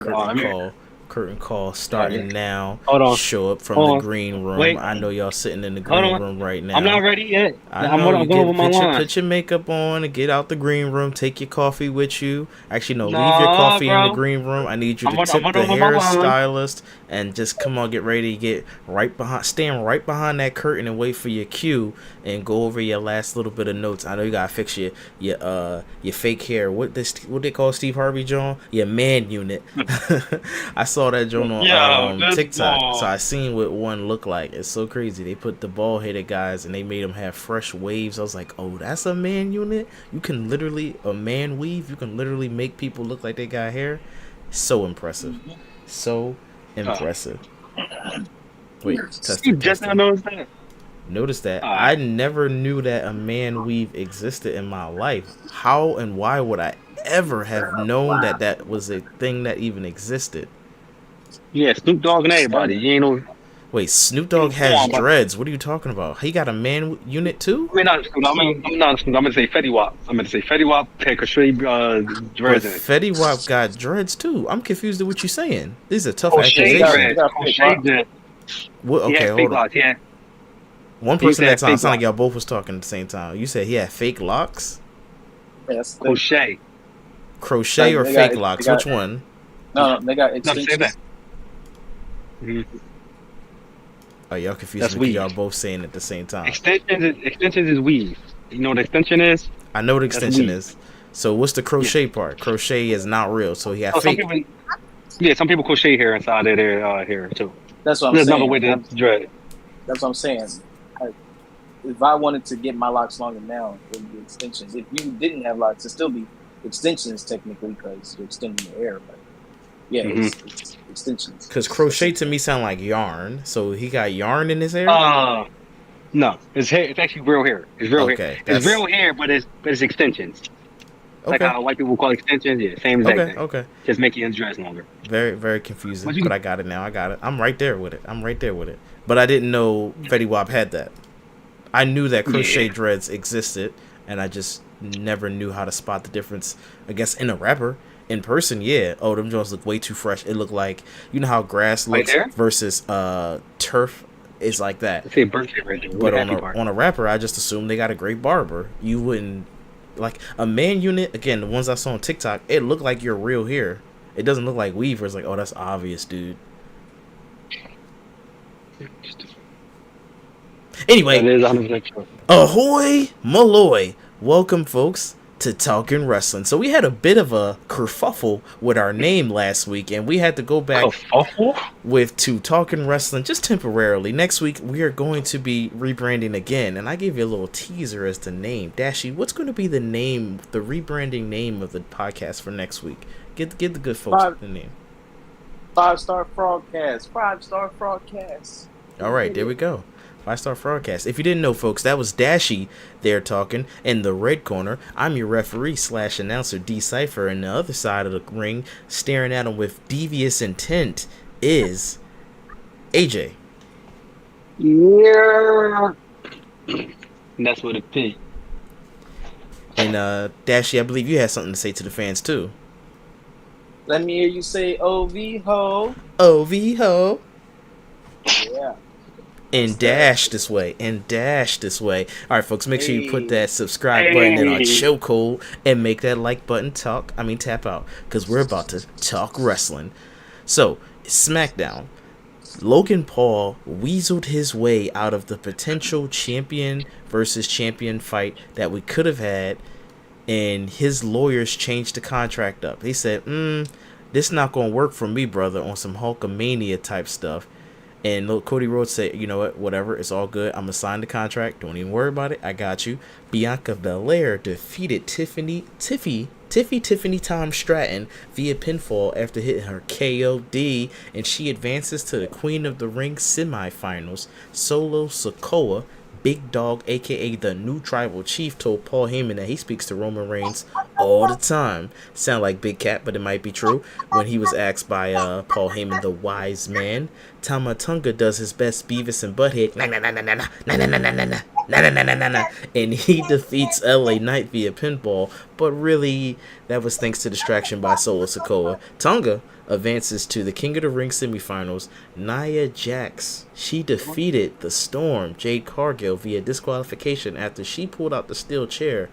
Curtain I'm here. call. Curtain call All right. starting now. Hold on. Show up from the Hold on. green room. Wait. I know y'all sitting in the Hold green on. room right I'm not now. ready yet. I I'm know you going over get my line. put your makeup on and get out the green room. Take your coffee with you. Actually, no, leave your Nah, coffee in the bro. green room. I need you to I'm tip going the over my line. hairstylist and just come on, get ready to get right behind, stand right behind that curtain and wait for your cue and go over your last little bit of notes. I know you gotta fix your fake hair. What they call Steve Harvey John? Your man unit. I saw that John on Yo, this TikTok, so ball. I seen what one looked like. It's so crazy. They put the bald headed guys and they made them have fresh waves. I was like, oh, that's a man unit. You can literally a man weave. You can literally make people look like they got hair. So impressive. So Uh, impressive. Wait, you just now noticed that? Notice that All I right. never knew that a man weave existed in my life. How and why would I ever have known that that was a thing that even existed? Yeah, Snoop Dogg and everybody. You ain't no Wait, Snoop Dogg has informed, but dreads. What are you talking about? He got a man unit too? I mean, not Snoop. I'm not Snoop. I'm gonna say Fetty Wap. I'm gonna say Fetty Wap had straight But dreads in it. Fetty Wap got dreads too. I'm confused at what you're saying. These are tough O'Shea They got accusations. they dreads. got fake O'Shea locks. dreads. What? He Okay, had fake hold on. locks. Yeah, One he used person to at a have time. fake Sound like locks. y'all both was talking at the same time. You said he had fake locks, Yes, O'Shea. crochet or they fake got locks. they Which got one? no, they got No, say that. extensions. Mhm. Oh, y'all confused That's me because weave. y'all both saying it at the same time. Extensions is weave. You know what extension is? I know what That's extension weave. is. So what's the Yeah. crochet part? Crochet is not real. So he had So some fake. people, yeah, some people crochet hair inside of their hair too. That's what I'm There's another saying. way to dread. That's what I'm saying. I, if I wanted to get my locks longer now, it would be extensions. If you didn't have locks, it'd still be extensions technically because you're extending your hair. But yeah, Hmm. it's extensions. Because crochet to me sound like yarn. So he got yarn in his hair? Uh, no, it's hair. It's actually real hair. It's real hair. Okay, It's that's real hair, but it's extensions. Like okay. how white people call extensions. Yeah, same exact Okay, thing. okay. Just make your dress longer. Very, very confusing, But you but can, I got it now. I got it. I'm right there with it. I'm right there with it. But I didn't know Fetty Wap had that. I knew that yeah. crochet dreads existed, and I just never knew how to spot the difference. I guess in a rapper, in person, yeah. Oh, them joints look way too fresh. It looked like how grass Right looks there. versus turf is like that. Let's say birthday right there. Where But the happy part? on a rapper, I just assumed they got a great barber. You wouldn't like a man unit. Again, the ones I saw on TikTok, it looked like your real hair. It doesn't look like weave. Where it's like, oh, that's obvious, dude. That Anyway, is 100% true. ahoy, Malloy! Welcome, folks, to Talking Wrestling. So we had a bit of a kerfuffle with our name last week, and we had to go back Kerfuffle? to Talking Wrestling just temporarily. Next week, we are going to be rebranding again, and I gave you a little teaser as to name. Dashi, what's going to be the name, the rebranding name of the podcast for next week? Give the good folks the name. 5-star Frogcast. 5-star Frogcast. All right, there we go. 5-star Frogcast. If you didn't know, folks, that was Dashi there talking. In the red corner, I'm your referee / announcer, D Cypher. And the other side of the ring, staring at him with devious intent, is AJ. Yeah. And that's what it be. And Dashi, I believe you had something to say to the fans too. Let me hear you say OV ho. OV ho. Yeah. And dash this way. All right, folks, make sure you put that subscribe button in our Hey. chokehold and make that like button tap out, because we're about to talk wrestling. So, SmackDown. Logan Paul weaseled his way out of the potential champion versus champion fight that we could have had, and his lawyers changed the contract up. They said, this not going to work for me, brother, on some Hulkamania type stuff. And Cody Rhodes said, you know what, whatever, it's all good. I'm going to sign the contract. Don't even worry about it. I got you. Bianca Belair defeated Tiffany Tom Stratton via pinfall after hitting her KOD. And she advances to the Queen of the Ring semifinals. Solo Sikoa, Big Dog, a.k.a. the new tribal chief, told Paul Heyman that he speaks to Roman Reigns all the time. Sound like Big Cat, but it might be true. When he was asked by Paul Heyman, the wise man, Tama Tonga does his best Beavis and Butthead, na na na na na na na na na na na na na na na na, and he defeats LA Knight via pinfall. But really, that was thanks to distraction by Solo Sikoa. Tonga advances to the King of the Ring semifinals. Nia Jax, she defeated the Storm, Jade Cargill, via disqualification after she pulled out the steel chair.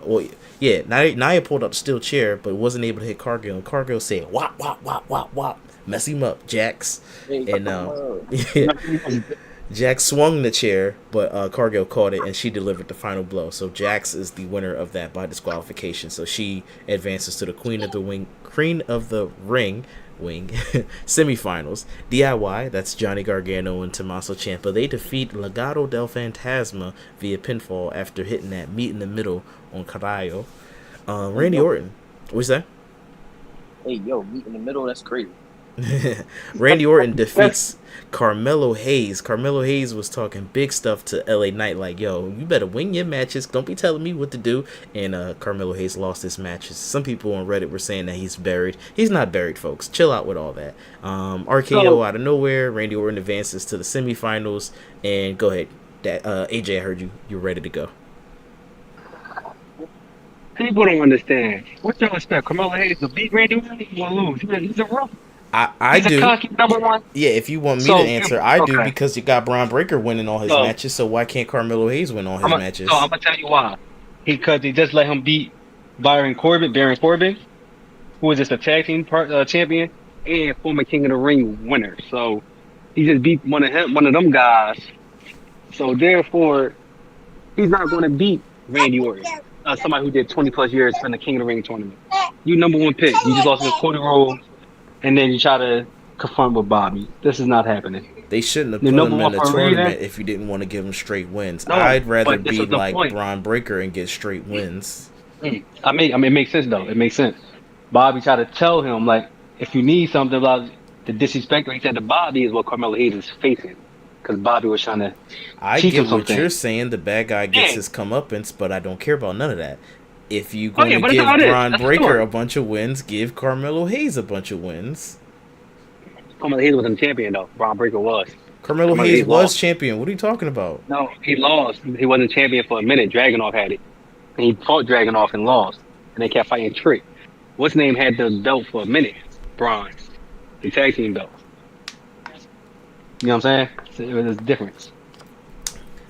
Well, yeah, Nia pulled out the steel chair, but wasn't able to hit Cargill. And Cargill said, "Wop, wop, wop, wop, wop. Mess him up, Jax." And yeah, Jax swung the chair, but Cargill caught it, and she delivered the final blow. So Jax is the winner of that by disqualification. So she advances to the Queen of the Ring semifinals. DIY, that's Johnny Gargano and Tommaso Ciampa. They defeat Legado del Fantasma via pinfall after hitting that meet in the middle on Carrillo. Randy Orton, what's that? Hey, yo, meet in the middle. That's crazy. Randy Orton defeats Carmelo Hayes. Carmelo Hayes was talking big stuff to LA Knight, like, yo, you better win your matches. Don't be telling me what to do. And Carmelo Hayes lost his matches. Some people on Reddit were saying that he's buried. He's not buried, folks. Chill out with all that. RKO out of nowhere. Randy Orton advances to the semifinals. And go ahead. AJ, I heard you. You're ready to go. People don't understand. What y'all expect? Carmelo Hayes to beat Randy Orton? He's gonna lose. He's a rough. I He's do. a cocky number one. Yeah, if you want me to answer, I do, because you got Braun Breaker winning all his matches, so why can't Carmelo Hayes win all his matches? So I'm going to tell you why. Because he just let him beat Baron Corbin, who is just a tag team champion and former King of the Ring winner. So he just beat one of them guys. So therefore, he's not going to beat Randy Orton, somebody who did 20 plus years in the King of the Ring tournament. You number one pick. You just lost to Cody Rhodes. And then you try to confront with Bobby. This is not happening. They shouldn't have put him in the tournament if you didn't want to give him straight wins. No, I'd rather be like Braun Breaker and get straight wins. I mean, it makes sense, though. It makes sense. Bobby tried to tell him, like, if you need something about the disrespect he said to Bobby is what Carmelo Hayes is facing. Because Bobby was trying to teach him something. You're saying. The bad guy gets his comeuppance, but I don't care about none of that. If you're going to give Braun Breaker a bunch of wins, give Carmelo Hayes a bunch of wins. Carmelo Hayes wasn't champion, though. Braun Breaker was. Carmelo Hayes was champion. What are you talking about? No, he lost. He wasn't champion for a minute. Dragunov had it. And he fought Dragunov and lost. And they kept fighting Trick. What's name had the belt for a minute? Braun. The tag team belt. You know what I'm saying? So it was a difference.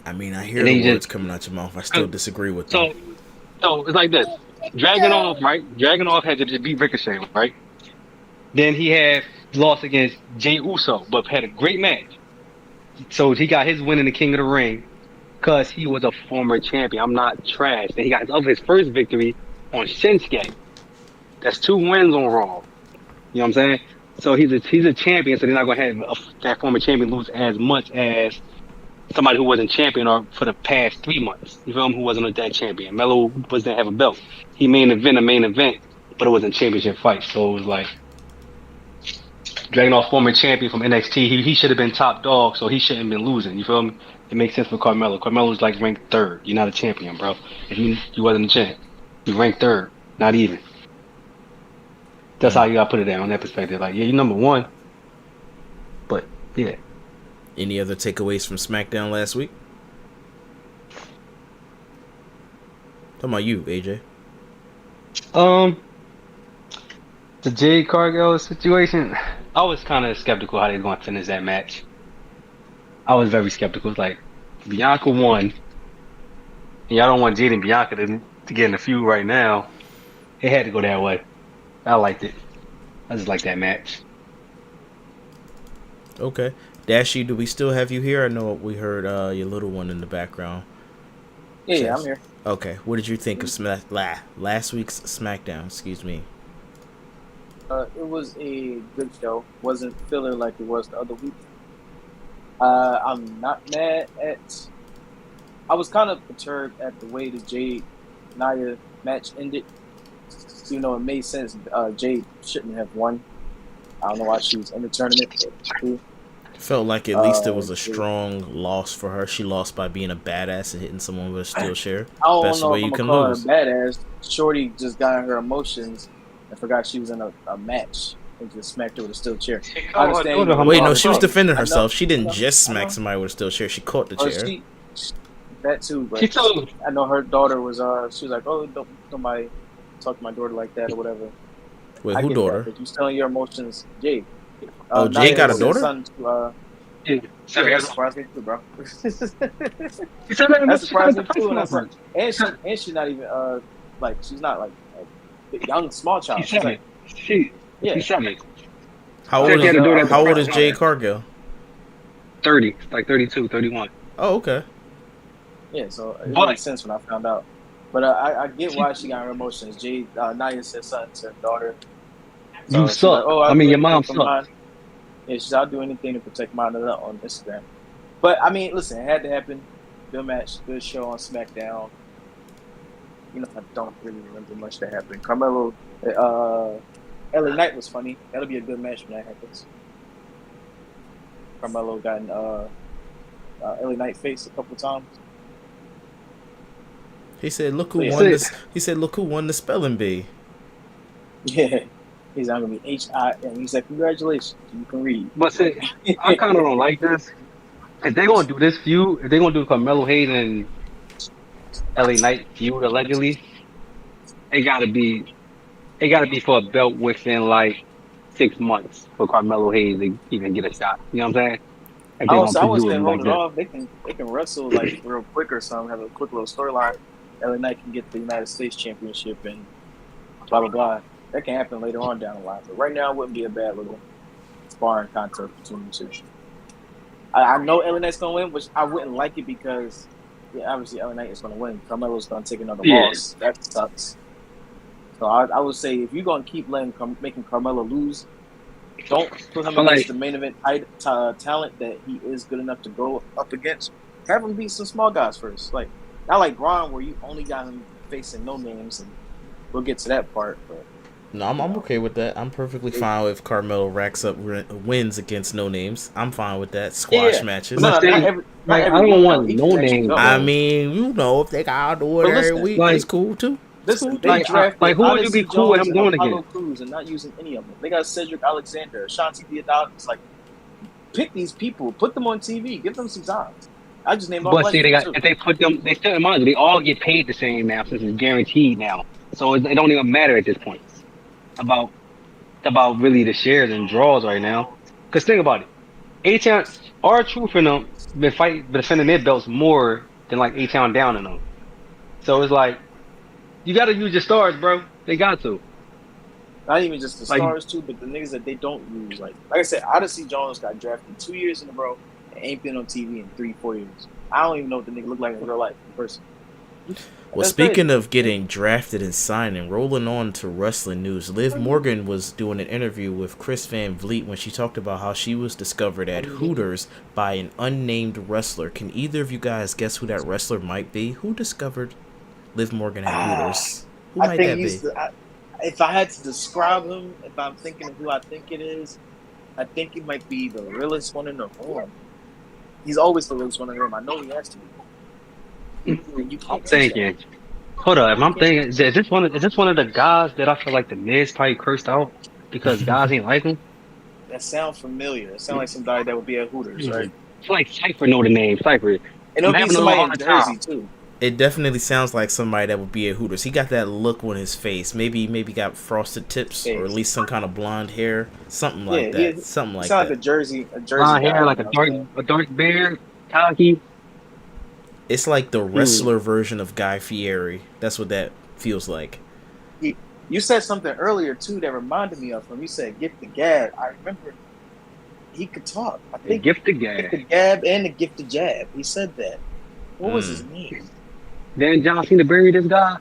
I mean, I hear the words coming out your mouth. I still disagree with them. So it's like this. Dragunov, right? Dragunov had to just beat Ricochet, right? Then he had lost against Jey Uso, but had a great match. So he got his win in the King of the Ring because he was a former champion. I'm not trash. Then he got his first victory on Shinsuke. That's 2 wins on Raw. You know what I'm saying? So he's a champion, so they're not going to have that former champion lose as much as somebody who wasn't champion or for the past 3 months. You feel me? Who wasn't that champion. Melo didn't have a belt. He main event, but it wasn't a championship fight. So it was like Dragunov, former champion from NXT. He should have been top dog, so he shouldn't have been losing. You feel me? It makes sense for Carmelo. Carmelo's like ranked 3rd. You're not a champion, bro. If you wasn't a champ, you ranked 3rd, not even. That's how you gotta put it down on that perspective. Like, yeah, you're number 1, but yeah. Any other takeaways from SmackDown last week? Talking about you, AJ. The Jade Cargill situation, I was kind of skeptical how they were going to finish that match. I was very skeptical. It's like, Bianca won, and y'all don't want Jade and Bianca to get in a feud right now. It had to go that way. I liked it. I just like that match. Okay. Dashy, do we still have you here? I know we heard your little one in the background. Yeah, I'm here. Okay. What did you think of last week's SmackDown? Excuse me. It was a good show. Wasn't feeling like it was the other week. I'm not mad at... I was kind of perturbed at the way the Jade-Nia match ended. You know, it made sense. Jade shouldn't have won. I don't know why she was in the tournament. Felt like at least it was a strong loss for her. She lost by being a badass and hitting someone with a steel chair. I don't Best know way if you I'm can gonna call lose. her badass. Shorty just got in her emotions and forgot she was in a match and just smacked her with a steel chair. I understand. daughter, Wait, no, mother. she was defending I know, herself. She didn't I know, just I smack know. somebody with a steel chair. She caught the Oh, chair. that too, but She told I know her daughter was she was like, oh, don't nobody talk to my daughter like that or whatever. Wait, I who get daughter? that, but you still in your emotions, Jay. Oh, Jay got a daughter? Son to, yeah, that surprised me too, bro. She said that That surprised me the too, and first one. and she's not even like she's not like a young small child. She's She's 7. like She's 7. How She old had a daughter at is the How old is first Jay one. Cargill? 30, like 32, 31. Oh, okay. yeah, so it But- makes sense when I found out. But I get why she got her emotions. Jay Naya said something to her daughter. You she's suck. I'll I mean, do your mom anything for sucks. mine. Yeah, she's I'll do anything to protect mine on Instagram. But I mean, listen, it had to happen. Good match, good show on SmackDown. You know, I don't really remember much that happened. Carmelo, LA Knight was funny. That'll be a good match when that happens. Carmelo got in LA Knight face a couple times. He said, "Look who Yeah. won this." He said, "Look who won the spelling bee." Yeah, he's not gonna be HIM. He's like, congratulations, you can read. But see, I kind of don't like this. If they're gonna do this feud, if they're gonna do Carmelo Hayes and LA Knight feud allegedly, it gotta be for a belt within like 6 months for Carmelo Hayes to even get a shot. You know what I'm saying? If I they would gonna say do it hold like it that. off. They can wrestle like real quick or something. Have a quick little storyline. LA Knight can get the United States Championship and blah blah blah. That can happen later on down the line. But right now, it wouldn't be a bad little sparring contest between the two. I know LA Knight's gonna win, which I wouldn't like it because obviously LA Knight is gonna win. Carmelo's gonna take another Yeah. loss. That sucks. So I would say if you're gonna keep making Carmelo lose, don't put him feel against like- the main event talent that he is good enough to go up against. Have him beat some small guys first. Like not like Braun where you only got him facing no names, and we'll get to that part. But No, I'm okay with that. I'm perfectly fine if Carmelo racks up wins against no names. I'm fine with that. Squash Yeah. matches. But not saying, every, like, not every I don't week, want though. He no can actually name. go. I mean, you know, if they gotta do it But every listen, week, like- it's cool too. Listen, they Like, drafted like, who would you Odyssey be cool with Jones him and going Apollo against? Crews and not using any of them. They got Cedric Alexander, Shanti Diodati. It's like, pick these people, put them on TV, give them some time. I just named all But see, they legends, got too. if they put them, they still in mind they all get paid the same now since it's guaranteed now. So it don't even matter at this point about really the shares and draws right now. Because think about it, A-Town, R-Truth and them been defending their belts more than like A-Town down in them. So it's like you got to use your stars, bro. They got to. Not even just the Like- stars too, but the niggas that they don't use. Like I said, Odyssey Jones got drafted 2 years in a row and ain't been on TV in 3-4 years. I don't even know what the nigga look like in real life in person. Well, That's speaking crazy. of getting drafted and signing, rolling on to wrestling news, Liv Morgan was doing an interview with Chris Van Vliet when she talked about how she was discovered at Hooters by an unnamed wrestler. Can either of you guys guess who that wrestler might be? Who discovered Liv Morgan at Hooters? Who I might think that be? he's if I had to describe him, if I'm thinking of who I think it is, I think he might be the realest one in the room. He's always the realest one in the room. I know he has to be. You I'm can't change that. thinking. Hold up, I'm thinking. Is this one of the guys that I feel like the Miz probably cursed out because guys ain't like him? That sounds familiar. It sounds like somebody that would be at Hooters, right? I feel like Cypher know the name. Cypher. And it'll be Having him somebody all in the Jersey time. too. It definitely sounds like somebody that would be at Hooters. He got that look on his face. Maybe got frosted tips or at least some kind of blonde hair, something like Yeah, that. Something He like sounds that. like a Jersey Blonde guy, hair, like you know what I'm saying? a dark beard, cocky. It's like the wrestler version of Guy Fieri. That's what that feels like. You said something earlier too that reminded me of him. You said "gift the gab." I remember he could talk. I think Gift the gift guy. the gab and the gift the jab. He said that. What was his name? Dan John seen to bury this guy.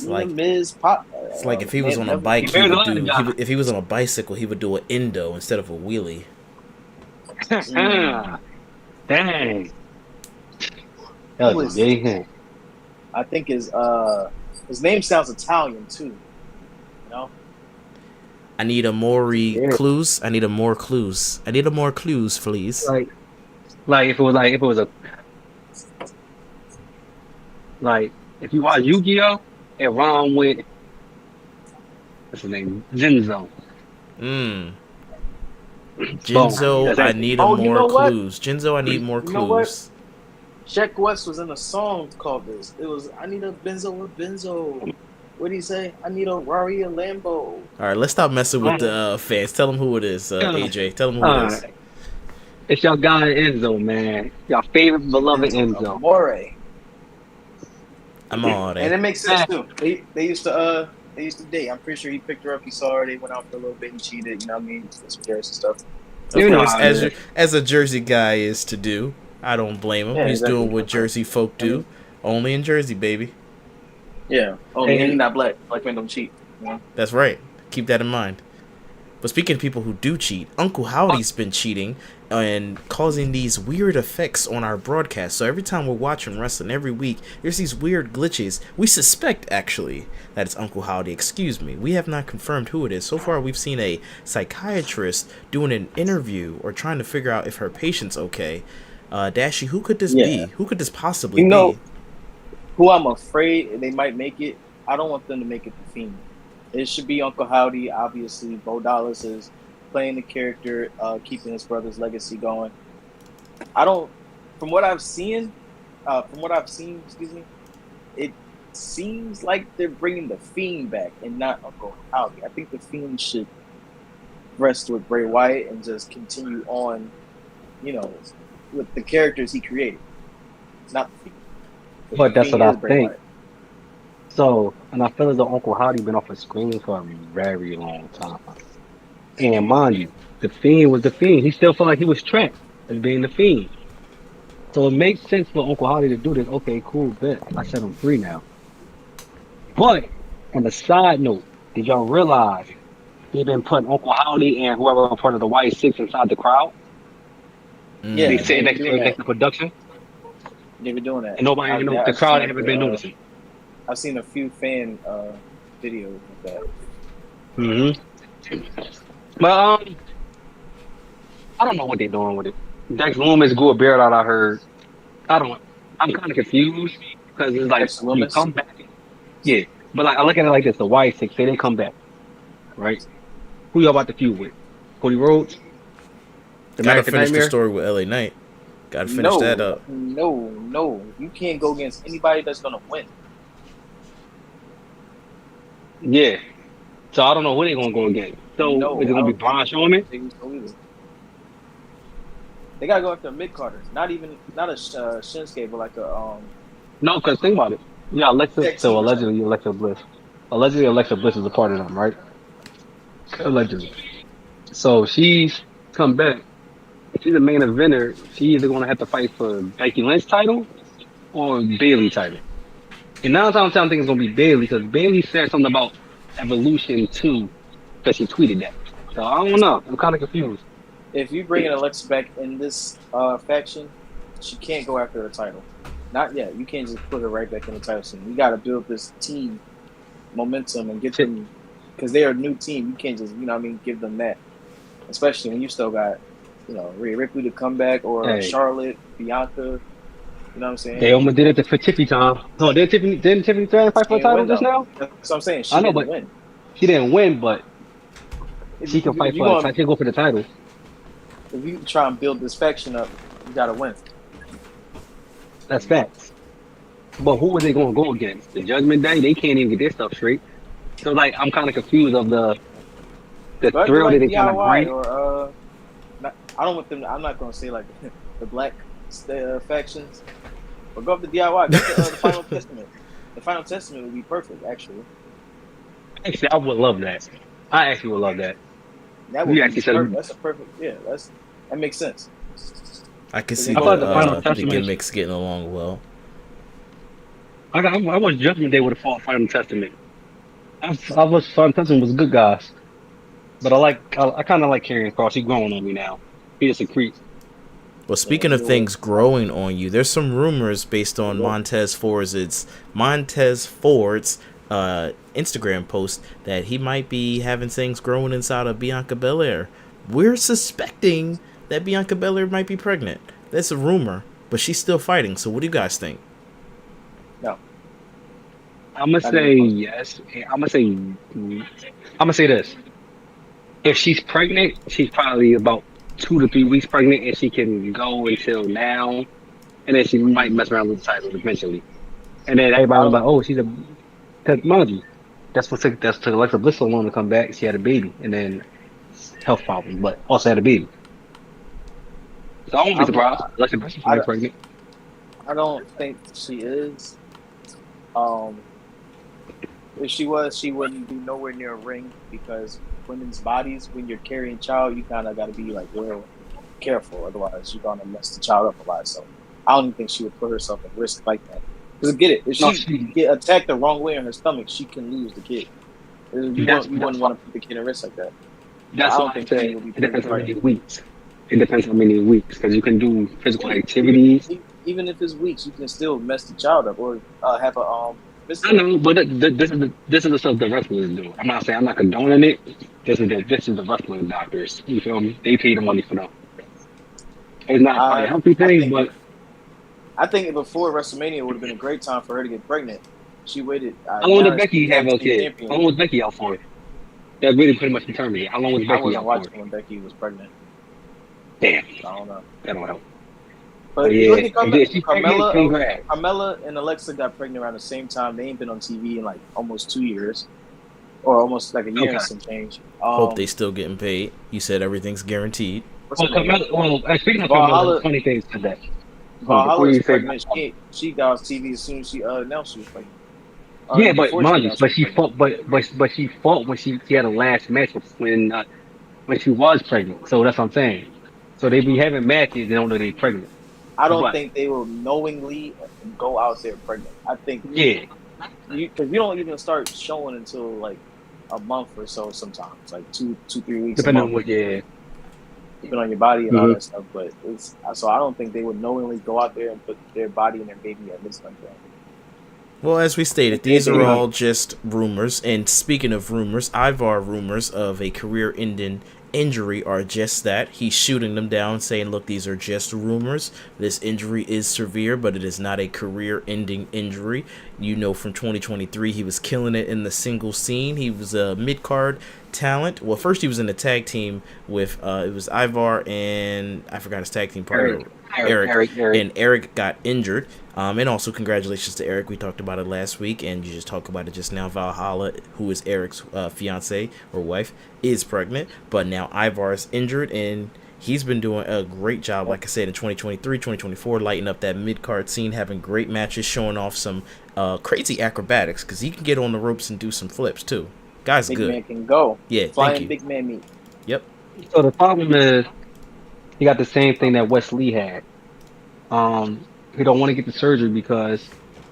like- Miz Pop. It's like if he was on a bike, he would do. If he was on a bicycle, he would do an endo instead of a wheelie. Dang. That was amazing. I think his name sounds Italian too. You know, I need a more Yeah. clues. I need a more clues. I need a more clues, please. Like if it was a like If you watch Yu-Gi-Oh, it rhyme with what's his name? Zenzo. Mm. Boom. Jinzo, That's I it. need Oh, you more know what? clues. Jinzo, I need more You know what? clues. Sheck West was in a song called this. It was I need a Benzo with Benzo. What do you say? I need a Rari a Lambo. All right, let's stop messing with the fans. Tell them who it is, AJ. Tell them who it is. It's your guy Enzo, man. Your favorite beloved Benzo Enzo. Amore. I'm all And right. it makes sense too. They used to date. I'm pretty sure he picked her up. He saw her. They went out for a little bit. He cheated. You know what I mean? Some Jersey stuff. Of You know course, how it is. as a Jersey guy is to do. I don't blame him. Yeah, He's exactly. doing what Jersey folk do. Only in Jersey, baby. Yeah. Oh, and And- he's not black. Black men don't cheat. You know? That's right. Keep that in mind. But speaking of people who do cheat, Uncle Howdy's been cheating and causing these weird effects on our broadcast. So every time we're watching wrestling every week, there's these weird glitches. We suspect, actually, that it's Uncle Howdy. Excuse me. We have not confirmed who it is. So far, we've seen a psychiatrist doing an interview or trying to figure out if her patient's okay. Dashi, who could this Yeah. be? Who could this possibly You know be? who I'm afraid they might make it? I don't want them to make it the Fiend. It should be Uncle Howdy. Obviously, Bo Dallas is playing the character, keeping his brother's legacy going. I don't. From what I've seen, excuse me, it seems like they're bringing the Fiend back and not Uncle Howdy. I think the Fiend should rest with Bray Wyatt and just continue on, you know, with the characters he created. It's not the Fiend. The But that's Fiend what I is Bray think. Wyatt. So, and I feel as though Uncle Howdy been off the screen for a very long time. And mind you, the Fiend was the Fiend. He still felt like he was trapped as being the Fiend. So it makes sense for Uncle Howdy to do this. Okay, cool, bet. I set him free now. But on the side note, did y'all realize they've been putting Uncle Howdy and whoever was part of the White Six inside the crowd? Yeah. They Mm. sitting next doing to that. the production, They were doing that. and nobody even know. The crowd haven't been noticing. I've seen a few fan videos of that. But I don't know what they're doing with it. Dex Loomis grew a beard out. I heard. I'm kind of confused because it's like Dex you Loomis? come back. Yeah, but like I look at it like this: the White Six, say they come back, right? Who y'all about to feud with? Cody Rhodes, the Gotta American finish the Nightmare. story with LA Knight. Gotta finish that up. No. You can't go against anybody that's gonna win. Yeah. So I don't know who they're gonna go against. So No, is it gonna be I don't Braun think Strowman? They gotta go after mid carders. Not a Shinsuke, but like a No, because think about it. Yeah, Alexa. Tag So team or allegedly, Alexa Bliss. Allegedly, Alexa Bliss is a part of them, right? Allegedly. So she's come back. If she's the main eventer, she's either gonna have to fight for Becky Lynch title or Bailey title. And 9 times out of 10, I think it's gonna be Bailey because Bailey said something about Evolution 2 because she tweeted that. So I don't know. I'm kind of confused. if you bring in Alexa back in this faction, she can't go after the title. Not yet. You can't just put her right back in the title scene. You gotta build this team momentum and get them because they're a new team. You can't just, give them that. Especially when you still got, Rhea Ripley to come back or Hey. Charlotte, Bianca. You know what I'm saying? They almost did it for Tiffany time. No, didn't Tiffany Stratton fight for the Can't title win, just though. now? That's what I'm saying. She I know, didn't but win. she didn't win, but If she can you- fight if you for the gonna- title. She can go for the title. If you try and build this faction up, you gotta win. That's facts. But who are they going to go against? The Judgment Day? They can't even get their stuff straight. So, like, I'm kind of confused of the But thrill like that they kind of DIY bring. or I don't want them. I'm not gonna say like the black factions, but go up to DIY. Go to the Final Testament. The Final Testament would be perfect, actually. Actually, I would love that. I actually would love that. That You would actually be said- perfect. That's a perfect. Yeah, that makes sense. I can see I thought the Final the Testament- gimmicks getting along well. I was Judgment Day would have fought Final Testament. I was Final Testament was good guys. But I kind of like Karrion Kross. He's growing on me now. He just a creep. Well, speaking Yeah, of you things growing on you, there's some rumors based on Yeah. Montez Ford's Instagram post that he might be having things growing inside of Bianca Belair. We're suspecting that Bianca Belair might be pregnant. That's a rumor, but she's still fighting. So what do you guys think? I'm gonna Not even say close. yes. I'm gonna say this. If she's pregnant, she's probably about 2 to 3 weeks pregnant, and she can go until now, and then she might mess around with the title eventually. And then I everybody was like, don't. "Oh, she's a technology." That's what took Alexa Bliss so long to come back. She had a baby, and then health problems, but also had a baby. So I won't be I'm. surprised. Alexa Bliss is I, probably pregnant. I don't think she is. Um, if she was, she wouldn't be nowhere near a ring because women's bodies, when you're carrying child, you kind of got to be like real careful. Otherwise, you're gonna mess the child up a lot. So I don't even think she would put herself at risk like that. Because get it, if No, she get attacked the wrong way in her stomach, she can lose the kid. You that's wouldn't why want to put the kid at risk like that. So I that's don't why I think she said would be it put in depends the how fight. many weeks. It depends how many weeks because you can do physical activities. Even if it's weeks, you can still mess the child up or have a I fistula. know, but this is the stuff the wrestlers do. I'm not condoning it. This is the wrestling doctors. You feel me? They pay the money for them. It's not probably a I healthy I thing, think but I think before WrestleMania would have been a great time for her to get pregnant. She waited. how long Now did that she's Becky have tag a team kid? How champion, long was Becky out for? That really pretty much determined it. How long was I Becky wasn't out for? watching when Becky was pregnant. Damn, So I don't know. that don't help. But But you yeah, look at if she's pregnant, congrats. Carmella and Alexa got pregnant around the same time. They ain't been on TV in like almost 2 years, or almost like a year Okay. and some change. Hope they still getting paid. You said everything's guaranteed. What's Well, her name? speaking of Carmella, Valhalla. funny thing said that. Hold on, before Valhalla is you say pregnant. that. She got off TV as soon as she announced she was pregnant. Yeah, but Before she mind you, announced she but was she pregnant. fought, but she fought when she had a last match when she was pregnant. So that's what I'm saying. So they be having matches, they don't know they're pregnant. I don't But think they will knowingly go out there pregnant. I think yeah, because you don't even start showing until like a month or so. Sometimes like 2, 3 weeks, a depending on month, what, yeah. depending on your body and all Hmm. that stuff. But it's so I don't think they would knowingly go out there and put their body and their baby at risk like that. Well, as we stated, If they these did are it, all just rumors. And speaking of rumors, Ivar rumors of a career-ending injury are just that. He's shooting them down, saying, look, these are just rumors. This injury is severe, but it is not a career-ending injury. You know, from 2023, he was killing it in the single scene. He was a mid-card talent. Well, first he was in a tag team with, it was Ivar and I forgot his tag team partner. Eric, and Eric got injured. And also congratulations to Eric. We talked about it last week, and you just talked about it just now. Valhalla, who is Eric's fiance or wife, is pregnant, but now Ivar is injured, and he's been doing a great job, like I said, in 2023, 2024, lighting up that mid-card scene, having great matches, showing off some crazy acrobatics, because he can get on the ropes and do some flips, too. Guy's big good. man can go. Yeah, thank Flying you. big man meat. Yep. So the problem is he got the same thing that Wes Lee had. He don't want to get the surgery because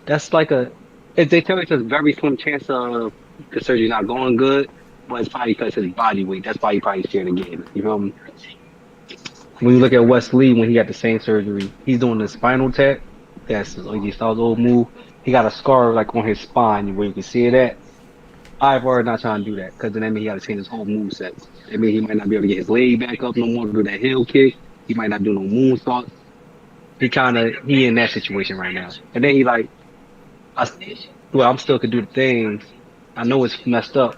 that's like if they tell me it's a very slim chance of the surgery not going good, but it's probably because of his body weight. That's why he probably scared of getting it. You feel me? When you look at Wes Lee when he had the same surgery, he's doing the spinal tap. That's like he saw the old move. He got a scar like on his spine where you can see it at. Ivar not trying to do that because then that means he got to change his whole move set. That means he might not be able to get his leg back up no more to do that heel kick. He might not do no moonsault. He in that situation right now. And then he like, I'm still could do the things. I know it's messed up.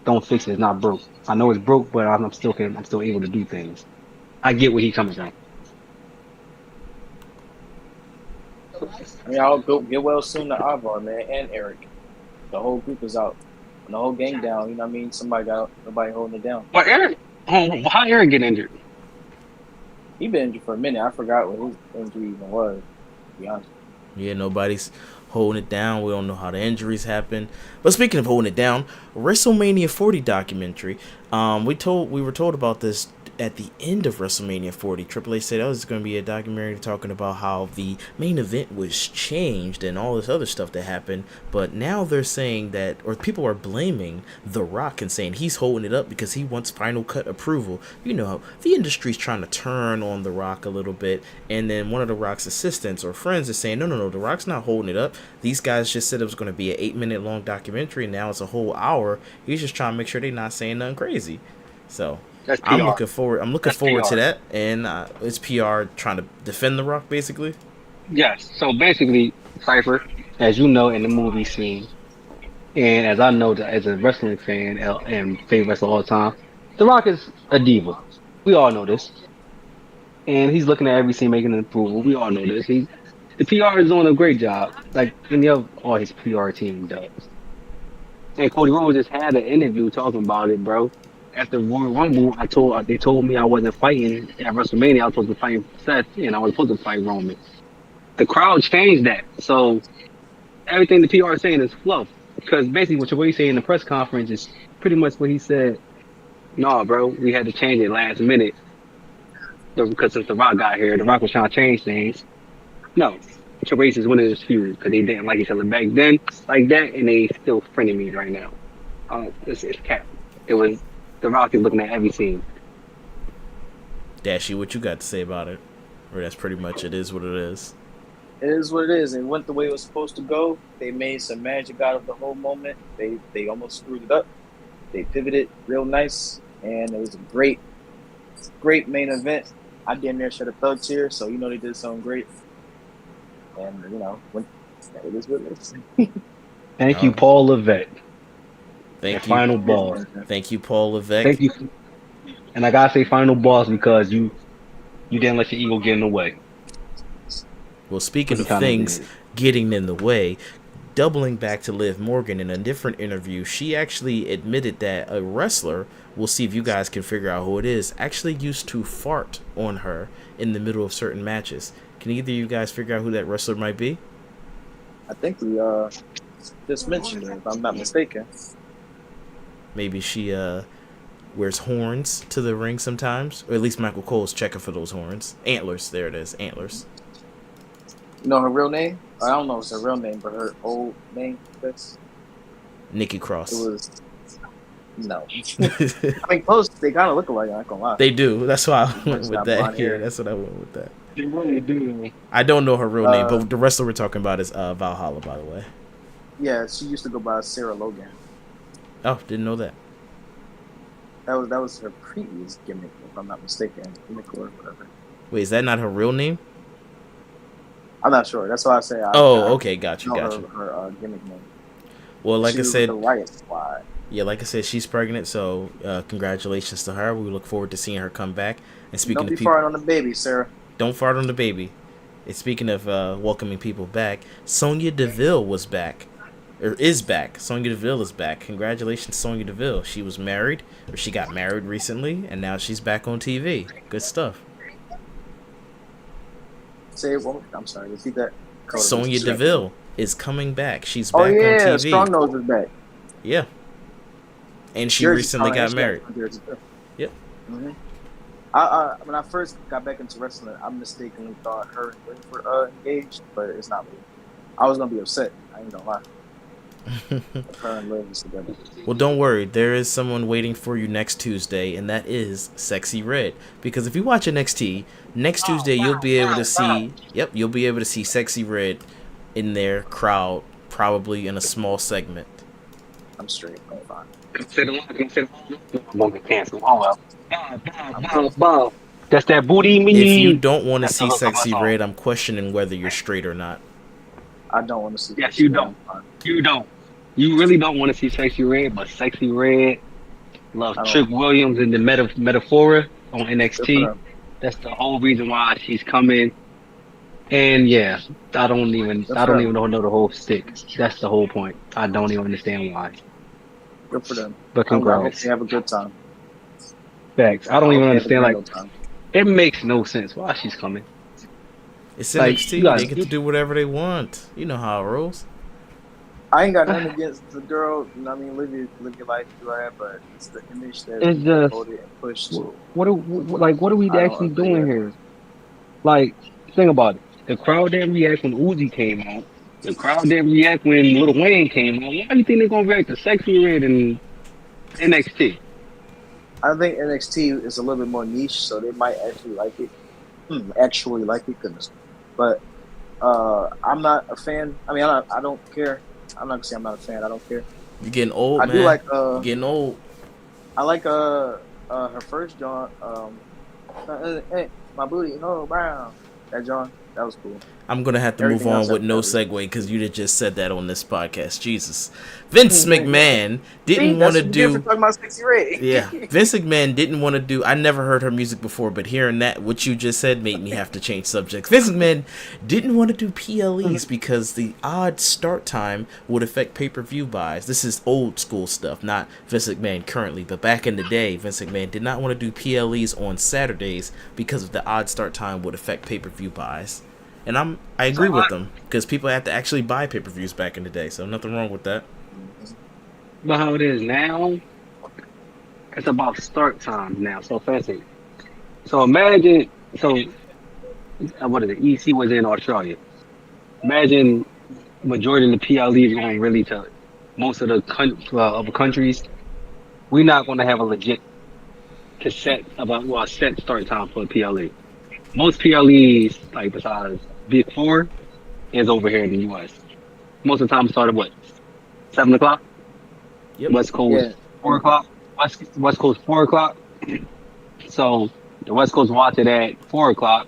Don't fix it. It's not broke. I know it's broke, but I'm still able to do things. I get where he's coming from. I mean, I'll go get well soon to Ivar, man, and Eric. The whole group is out. And the whole gang down. You know what I mean? Nobody holding it down. But how Eric get injured? He been injured for a minute. I forgot what his injury even was, to be honest. Yeah, nobody's holding it down. We don't know how the injuries happen. But speaking of holding it down, WrestleMania 40 documentary. We were told about this at the end of WrestleMania 40. Triple H said, it's going to be a documentary talking about how the main event was changed and all this other stuff that happened. But now they're saying that, or people are blaming The Rock and saying he's holding it up because he wants Final Cut approval. You know, the industry's trying to turn on The Rock a little bit. And then one of The Rock's assistants or friends is saying, no, The Rock's not holding it up. These guys just said it was going to be an 8-minute long documentary. And now it's a whole hour. He's just trying to make sure they're not saying nothing crazy. So That's PR. I'm looking forward That's to PR. that, and it's PR trying to defend The Rock, basically. Yes. So basically, Cypher, as you know in the movie scene, And as I know, that as a wrestling fan and favorite wrestler of all time, The Rock is a diva. We all know this. And he's looking at every scene, making an approval. We all know this. The PR is doing a great job, like any of all his PR team does. And Cody Rhodes just had an interview talking about it, bro. After Royal Rumble, they told me I wasn't fighting at WrestleMania. I was supposed to fight Seth, and I was supposed to fight Roman. The crowd changed that, so everything the PR is saying is fluff. Because basically, what he said in the press conference is pretty much what he said. No, bro, we had to change it last minute because since The Rock got here, The Rock was trying to change things. No, Triple H is winning this feud because they didn't like each other back then like that, and they still frenemies right now. It's cap. It was The Rock is looking at every scene. Dashy, what you got to say about it? Or that's pretty much it is what it is. It is what it is. It went the way it was supposed to go. They made some magic out of the whole moment. They almost screwed it up. They pivoted real nice, and it was a great main event. I damn near shed a thug tear, so you know they did something great. And you know, it is what it is. Thank you, Paul Levesque. Thank you. Final boss. Thank you, Paul Levesque. Thank you. And I gotta say final boss because you didn't let your ego get in the way. Well, speaking of things getting in the way, doubling back to Liv Morgan in a different interview, she actually admitted that a wrestler, we'll see if you guys can figure out who it is, actually used to fart on her in the middle of certain matches. Can either of you guys figure out who that wrestler might be? I think we just mentioned it, if I'm not mistaken. Maybe she wears horns to the ring sometimes, or at least Michael Cole's checking for those horns. Antlers, there it is, antlers. You know her real name? I don't know if it's her real name, but her old name, Nikki Cross. It was no. I mean, close. They kind of look alike. I'm not gonna lie. They do. That's why I went It's with not that. blonde Yeah, hair. that's what I went with that. They really do. I don't know her real name, but the wrestler we're talking about is Valhalla, by the way. Yeah, she used to go by Sarah Logan. Oh, didn't know that. That was her previous gimmick, if I'm not mistaken. Gimmick or whatever. Wait, is that not her real name? I'm not sure. That's why I say. Okay, got you. Her gimmick name. Well, like She I was said, with the Riot Squad. yeah, like I said, she's pregnant, so congratulations to her. We look forward to seeing her come back. And speaking Don't of be people, farting on the baby, Sarah. don't fart on the baby. And speaking of welcoming people back, Sonya Deville was back, or is back. Sonya Deville is back. Congratulations, Sonya Deville. She was married, or she got married recently, and now she's back on TV. Good stuff. Say it one. I'm sorry. Repeat that. Sonya Deville is coming back. She's back Oh yeah, on TV. Strong Nose is back. Yeah. And she Jersey recently Strong, got married. Yep. Mm-hmm. When I first got back into wrestling, I mistakenly thought her and Liv were engaged, but it's not Liv. I was gonna be upset. I ain't gonna lie. Her and Liv is together. Well, don't worry. There is someone waiting for you next Tuesday, and that is Sexy Red. Because if you watch NXT, next Tuesday you'll be able to see. Yep, you'll be able to see Sexy Red in their crowd, probably in a small segment. I'm straight. I'm fine. I'm gonna cancel. Oh well. That's that booty me. If you don't want to That's see a look of Sexy us all. Red, I'm questioning whether you're straight or not. I don't want to see. Yes, this. you don't. You don't. You really don't want to see Sexy Red, but Sexy Red loves I don't. Trick Williams and the Metaphora on Good for NXT. them. That's the whole reason why she's coming. And yeah, I don't even know the whole stick. That's the whole point. I don't even understand why. Good for them. But I hope congrats. they have a good time. Facts. I don't even hope they have understand. a Like, good time. it makes no sense why she's coming. It's Like, NXT. you guys- They get to do whatever they want. You know how it rolls. I ain't got nothing against the girl. You know what I mean, live your life, do that, but it's the image that It's just- promoted and pushed. What are we I don't actually agree doing with here? Like, think about it. The crowd didn't react when Uzi came out. The crowd didn't react when Lil Wayne came out. Why do you think they're gonna react to Sexy Red and NXT? I think NXT is a little bit more niche, so they might actually like it. Actually like it, goodness. But I'm not a fan. I mean, I don't care. I'm not gonna say I'm not a fan. I don't care. You're getting old, I man. do like You're getting old. I like her first John. Hey, my booty, no brown. That John. That was cool. I'm gonna have to Everything move on else with no after that segue because you just said that on this podcast. Jesus, Vince McMahon didn't want to do. talking about Sexy Ray. Yeah, Vince McMahon didn't want to do. I never heard her music before, but hearing that, what you just said, made me have to change subjects. Vince McMahon didn't want to do PLEs because the odd start time would affect pay-per-view buys. This is old school stuff, not Vince McMahon currently, but back in the day, Vince McMahon did not want to do PLEs on Saturdays because of the odd start time would affect pay-per-view buys. And I agree with them because people had to actually buy pay-per-views back in the day, so nothing wrong with that. But how it is now, it's about start time now. So fancy. So imagine, what is it? EC was in Australia. Imagine majority of the PLEs going really to most of the other countries. We're not going to have a legit set start time for a PLE. Most PLEs, like besides Big Four, is over here in the US. Most of the time, it started what, 7 o'clock. Yep. West Coast 4 o'clock. West Coast 4 o'clock. So the West Coast watch it at 4 o'clock,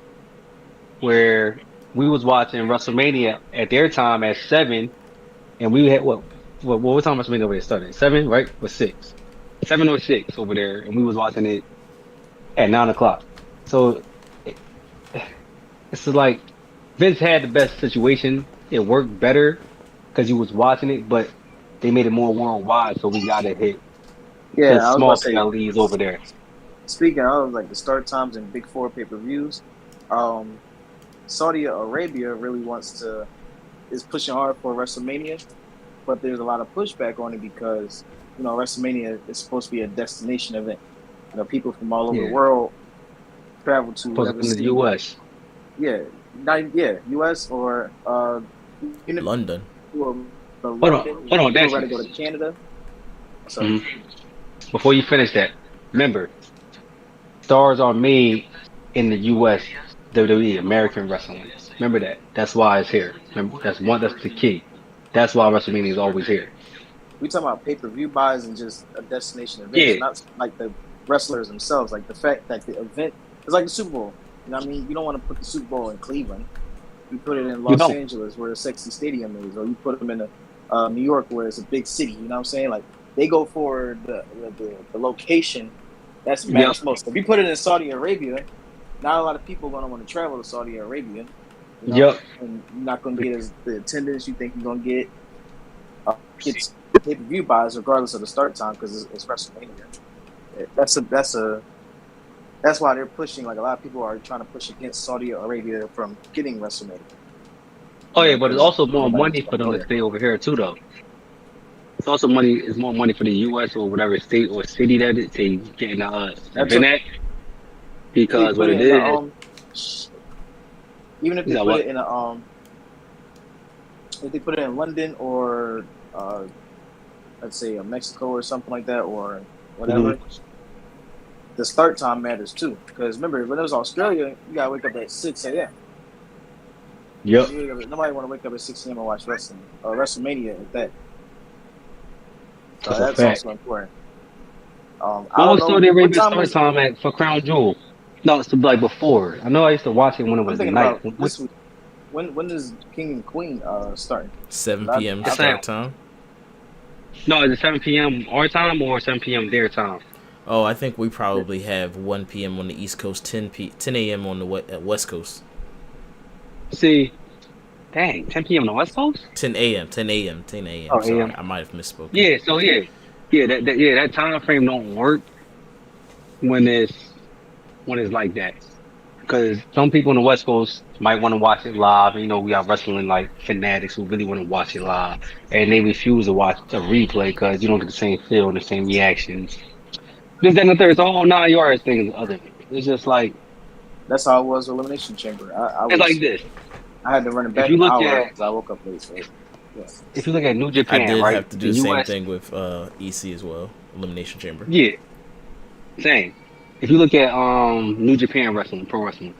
where we was watching WrestleMania at their time at 7, and we had what time WrestleMania over there started? 7, right? Or 6? 7 or 6 over there, and we was watching it at 9 o'clock. So it's like Vince had the best situation. It worked better because he was watching it, but they made it more worldwide, so we got to hit Yeah, I the was small about to say, PLEs over there. speaking of like the start times and Big Four pay-per-views, Saudi Arabia really is pushing hard for WrestleMania, but there's a lot of pushback on it because WrestleMania is supposed to be a destination event. People from all over the world travel to whatever In the city. US. US or London. Hold on, that's ready to go to Canada. So Before you finish that, remember, stars are made in the US, WWE, American Wrestling. Remember that. That's why it's here. Remember, that's the key. That's why WrestleMania is always here. we talking about pay-per-view buys and just a destination event, not like the wrestlers themselves. Like the fact that the event is like the Super Bowl. You know what I mean? You don't want to put the Super Bowl in Cleveland. You put it in Los Angeles where the sexy stadium is, or you put them in New York where it's a big city. You know what I'm saying? Like they go for the location that's matters most. If you put it in Saudi Arabia, not a lot of people are going to want to travel to Saudi Arabia. And you're not going to get the attendance you think you're going to get. It's pay-per-view buys regardless of the start time because it's WrestleMania. That's why they're pushing. Like a lot of people are trying to push against Saudi Arabia from getting WrestleMania. Oh yeah, but it's also more money for them to stay over here too, though. It's also money. It's more money for the U.S. or whatever state or city that they getting event at. Because what it is, even if they put it in if they put it in London or let's say Mexico or something like that or whatever. The start time matters too, because remember when it was Australia, you gotta wake up at 6 a.m. Yep. Nobody want to wake up at 6 a.m. and watch wrestling or WrestleMania at that. So that's also important. What was Saudi Arabia start time at for Crown Jewel? No, it's like before. I know I used to watch it when it was night. When does King and Queen start? 7 p.m. start time. No, is it 7 p.m. our time or 7 p.m. their time? Oh, I think we probably have 1 p.m. on the East Coast, 10 a.m. on the West Coast. See, dang, 10 p.m. on the West Coast? 10 a.m. Oh, sorry, I might have misspoken. Yeah, so that time frame don't work when it's like that. Because some people on the West Coast might want to watch it live. We got wrestling like fanatics who really want to watch it live, and they refuse to watch a replay because you don't get the same feel and the same reactions. This, that, and the third. It's a whole 9 yards thing. It's just like that's how it was with Elimination Chamber. It's like this. I had to run it back an hour because I woke up late. So, if you look at New Japan, I did right? have to do the same thing with EC as well. Elimination Chamber. Yeah, same. If you look at New Japan Wrestling, Pro Wrestling,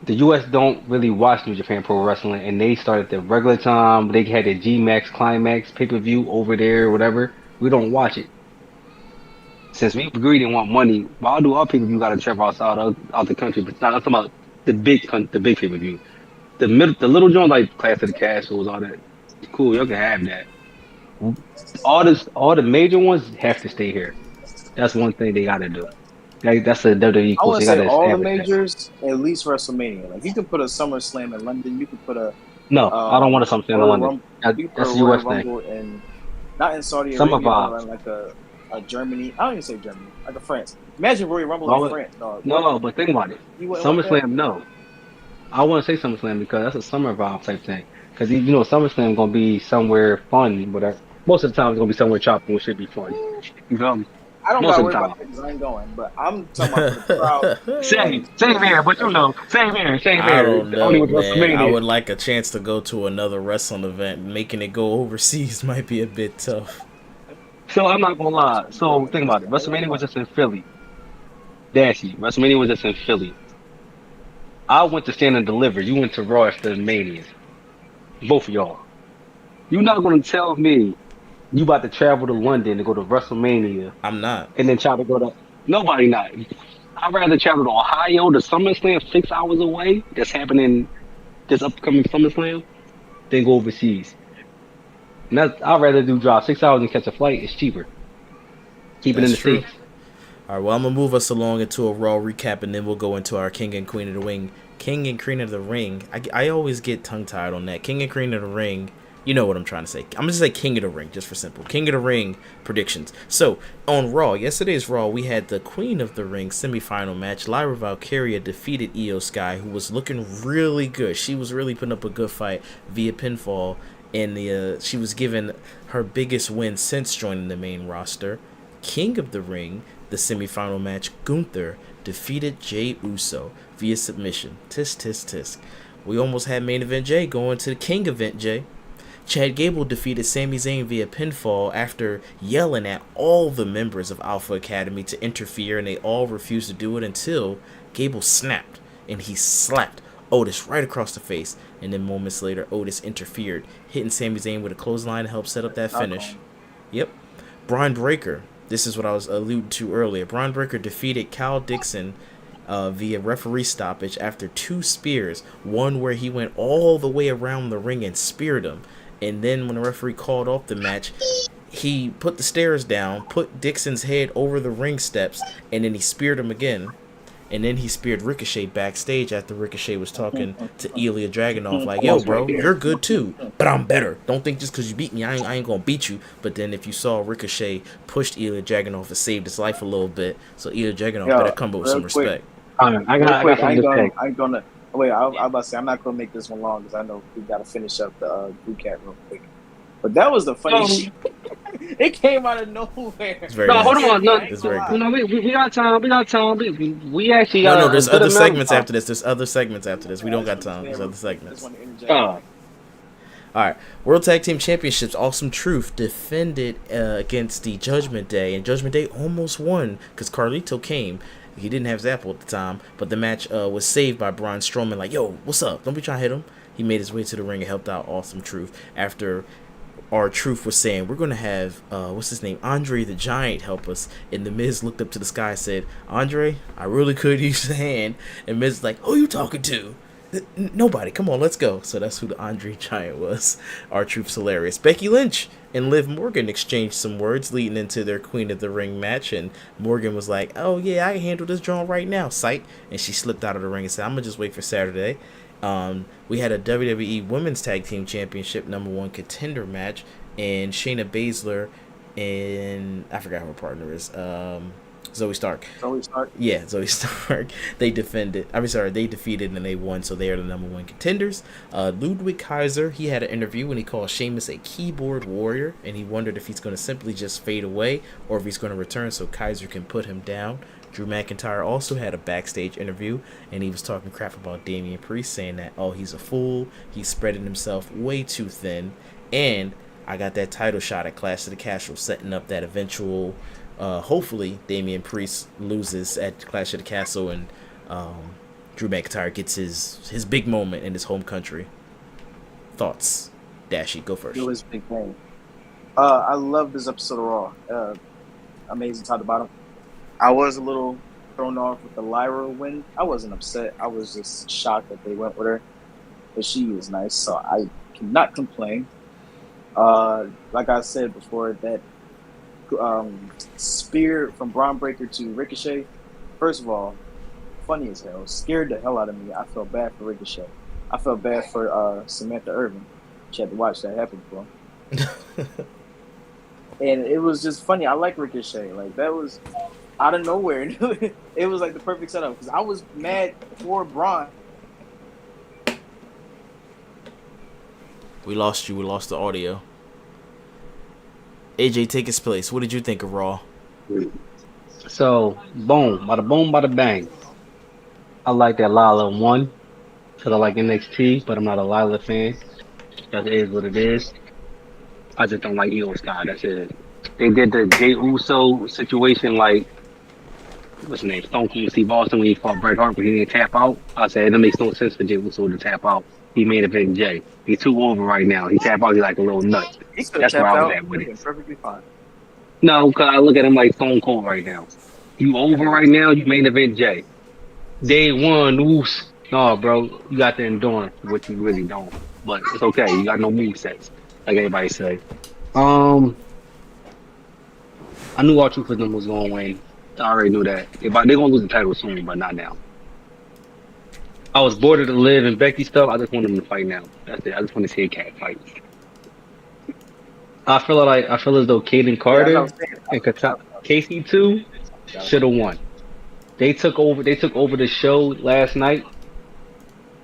the U.S. don't really watch New Japan Pro Wrestling, and they start at the regular time. They had the G-Max, Climax, pay-per-view over there, or whatever. We don't watch it. Since we greedy and want money, why do our pay-per-view got to travel outside out the country? But I'm talking about the big pay per view. The little joint like Clash of the Castles, all that. Cool, y'all can have that. All the major ones have to stay here. That's one thing they gotta do. That's a WWE I cool. want They to say gotta all the establish that. majors, at least WrestleMania. Like you could put a SummerSlam in London. You could put a No, I don't want something in Royal London. Rumble. You could put a That's a Royal US thing. Rumble in not in Saudi Summer Arabia, but vibes. in like a Germany. I don't even say Germany, like a France. Imagine Royal Rumble in Well, France, dog. What? no, but think about it. You wouldn't want that? SummerSlam, no. I want to say SummerSlam because that's a summer vibe type thing. Because you know SummerSlam gonna be somewhere fun, but most of the time it's gonna be somewhere chopping, which should be fun. You feel me? I don't Most gotta of the worry time. about that because I ain't going. But I'm talking about for the crowd. Same here, but you know, same here. I don't Only know, with man. I WrestleMania. would like a chance to go to another wrestling event. Making it go overseas might be a bit tough. So I'm not gonna lie. So think about it. WrestleMania was just in Philly. Dashy. WrestleMania was just in Philly. I went to Stand and Deliver. You went to Raw after the Mania. Both of y'all. You're not gonna tell me you about to travel to London to go to WrestleMania I'm not. and then try to go to nobody not. I'd rather travel to Ohio to SummerSlam 6 hours away that's happening this upcoming SummerSlam than go overseas. And I'd rather do drive 6 hours and catch a flight. It's cheaper. Keep it in That's the true. States. All right, well, I'm gonna move us along into a Raw recap, and then we'll go into our King and Queen of the Ring. King and Queen of the Ring. I always get tongue tied on that. King and Queen of the Ring. You know what I'm trying to say. I'm gonna say King of the Ring, just for simple. King of the Ring predictions. So on Raw, yesterday's Raw, we had the Queen of the Ring semifinal match. Lyra Valkyria defeated Io Sky, who was looking really good. She was really putting up a good fight via pinfall, and she was given her biggest win since joining the main roster. King of the Ring, the semifinal match, Gunther defeated Jey Uso via submission. Tisk, tisk, tisk. We almost had main event Jay going to the King event Jay. Chad Gable defeated Sami Zayn via pinfall after yelling at all the members of Alpha Academy to interfere, and they all refused to do it until Gable snapped and he slapped Otis right across the face. And then moments later, Otis interfered, hitting Sami Zayn with a clothesline to help set up that finish. Yep. Braun Breaker. This is what I was alluding to earlier. Braun Breaker defeated Kyle Dixon via referee stoppage after 2 spears. One where he went all the way around the ring and speared him. And then when the referee called off the match, he put the stairs down, put Dixon's head over the ring steps, and then he speared him again. And then he speared Ricochet backstage after Ricochet was talking to Ilya Dragunov like, yo, bro, you're good too, but I'm better. Don't think just because you beat me, I ain't going to beat you. But then if you saw Ricochet pushed Ilya Dragunov and saved his life a little bit, so Ilya Dragunov better come up with some respect. All right, I got something to say. I ain't gonna. Wait, I'm about to say I'm not gonna make this one long because I know we gotta finish up the recap real quick. But that was the funny shit. It came out of nowhere. It's very No, nice. hold on. No, It's very good. no, we got time. We got time. We actually got No, there's a good other amount segments of time. after this. There's other segments after this. We don't got time. There's other segments. Just want to interject. Oh, All right, World Tag Team Championships. Awesome Truth defended against the Judgment Day, and Judgment Day almost won because Carlito came. He didn't have Zapple at the time, but the match was saved by Braun Strowman. Like, yo, what's up? Don't be trying to hit him. He made his way to the ring and helped out Awesome Truth after R-Truth was saying, we're going to have, what's his name, Andre the Giant help us. And the Miz looked up to the sky and said, Andre, I really could use a hand. And Miz is like, who you talking to? Nobody. Come on, let's go. So that's who the Andre Giant was. R-Truth's hilarious. Becky Lynch and Liv Morgan exchanged some words leading into their Queen of the Ring match. And Morgan was like, oh, yeah, I can handle this drawing right now, psych. And she slipped out of the ring and said, I'm going to just wait for Saturday. We had a WWE Women's Tag Team Championship #1 contender match, and Shayna Baszler and I forgot who her partner is. Zoe Stark. Zoe Stark. Yeah, Zoe Stark. They defended. They defeated and they won, so they are the #1 contenders. Ludwig Kaiser, he had an interview when he called Sheamus a keyboard warrior, and he wondered if he's going to simply just fade away or if he's going to return so Kaiser can put him down. Drew McIntyre also had a backstage interview, and he was talking crap about Damian Priest, saying that, oh, he's a fool, he's spreading himself way too thin, and I got that title shot at Clash of the Castle, setting up that eventual, hopefully, Damian Priest loses at Clash of the Castle, and Drew McIntyre gets his big moment in his home country. Thoughts? Dashy, go first. It was big thing. I love this episode of Raw. Amazing top to bottom. I was a little thrown off with the Lyra win. I wasn't upset. I was just shocked that they went with her. But she is nice, so I cannot complain. Like I said before, that spear from Braun Breaker to Ricochet, first of all, funny as hell, scared the hell out of me. I felt bad for Ricochet. I felt bad for Samantha Irvin. She had to watch that happen for him. And it was just funny. I like Ricochet. Like, that was out of nowhere. It was like the perfect setup because I was mad for Braun. We lost you. We lost the audio. AJ, take his place. What did you think of Raw? So, boom, bada bang. I like that Lila won because I like NXT, but I'm not a Lila fan. That is what it is. I just don't like Io Sky. That's it. They did the Jey Uso situation like, what's his name? Stone Cold Steve Austin when he fought Bret Hart, but he didn't tap out. I said, that makes no sense for Jey Uso to tap out. He made event Jay. He's too over right now. He tap out, he's like a little nut. He could have That's where tapped I was out. at with Been it. perfectly fine. No, because I look at him like Stone Cold right now. You over right now, you main event Jay. Day one, oops. No, bro, you got the endurance, which you really don't. But it's okay. You got no move sets, like everybody say. I knew R-Truth was going to win. I already knew that. They're going to lose the title soon, but not now. I was bored of the Liv and Becky stuff. I just want them to fight now. That's it. I just want to see a cat fight. I feel as though Kaden Carter and KC2 should have won. They took over the show last night,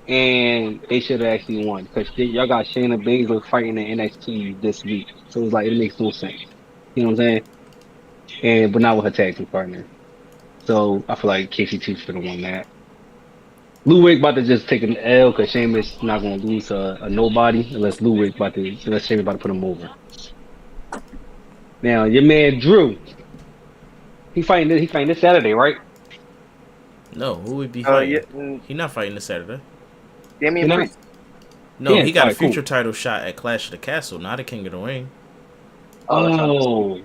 and they should have actually won because y'all got Shayna Baszler fighting in NXT this week. So it's like it makes no sense. You know what I'm saying? But not with her tag team partner. So I feel like KC2 should have won that. Ludwig about to just take an L because Sheamus not going to lose a nobody unless Sheamus about to put him over. Now your man Drew, he fighting this Saturday, right? No, who would be fighting? Yeah, He not fighting this Saturday. Damian Priest. No, Yeah, he got a cool. future title shot at Clash of the Castle, not at King of the Ring. Oh,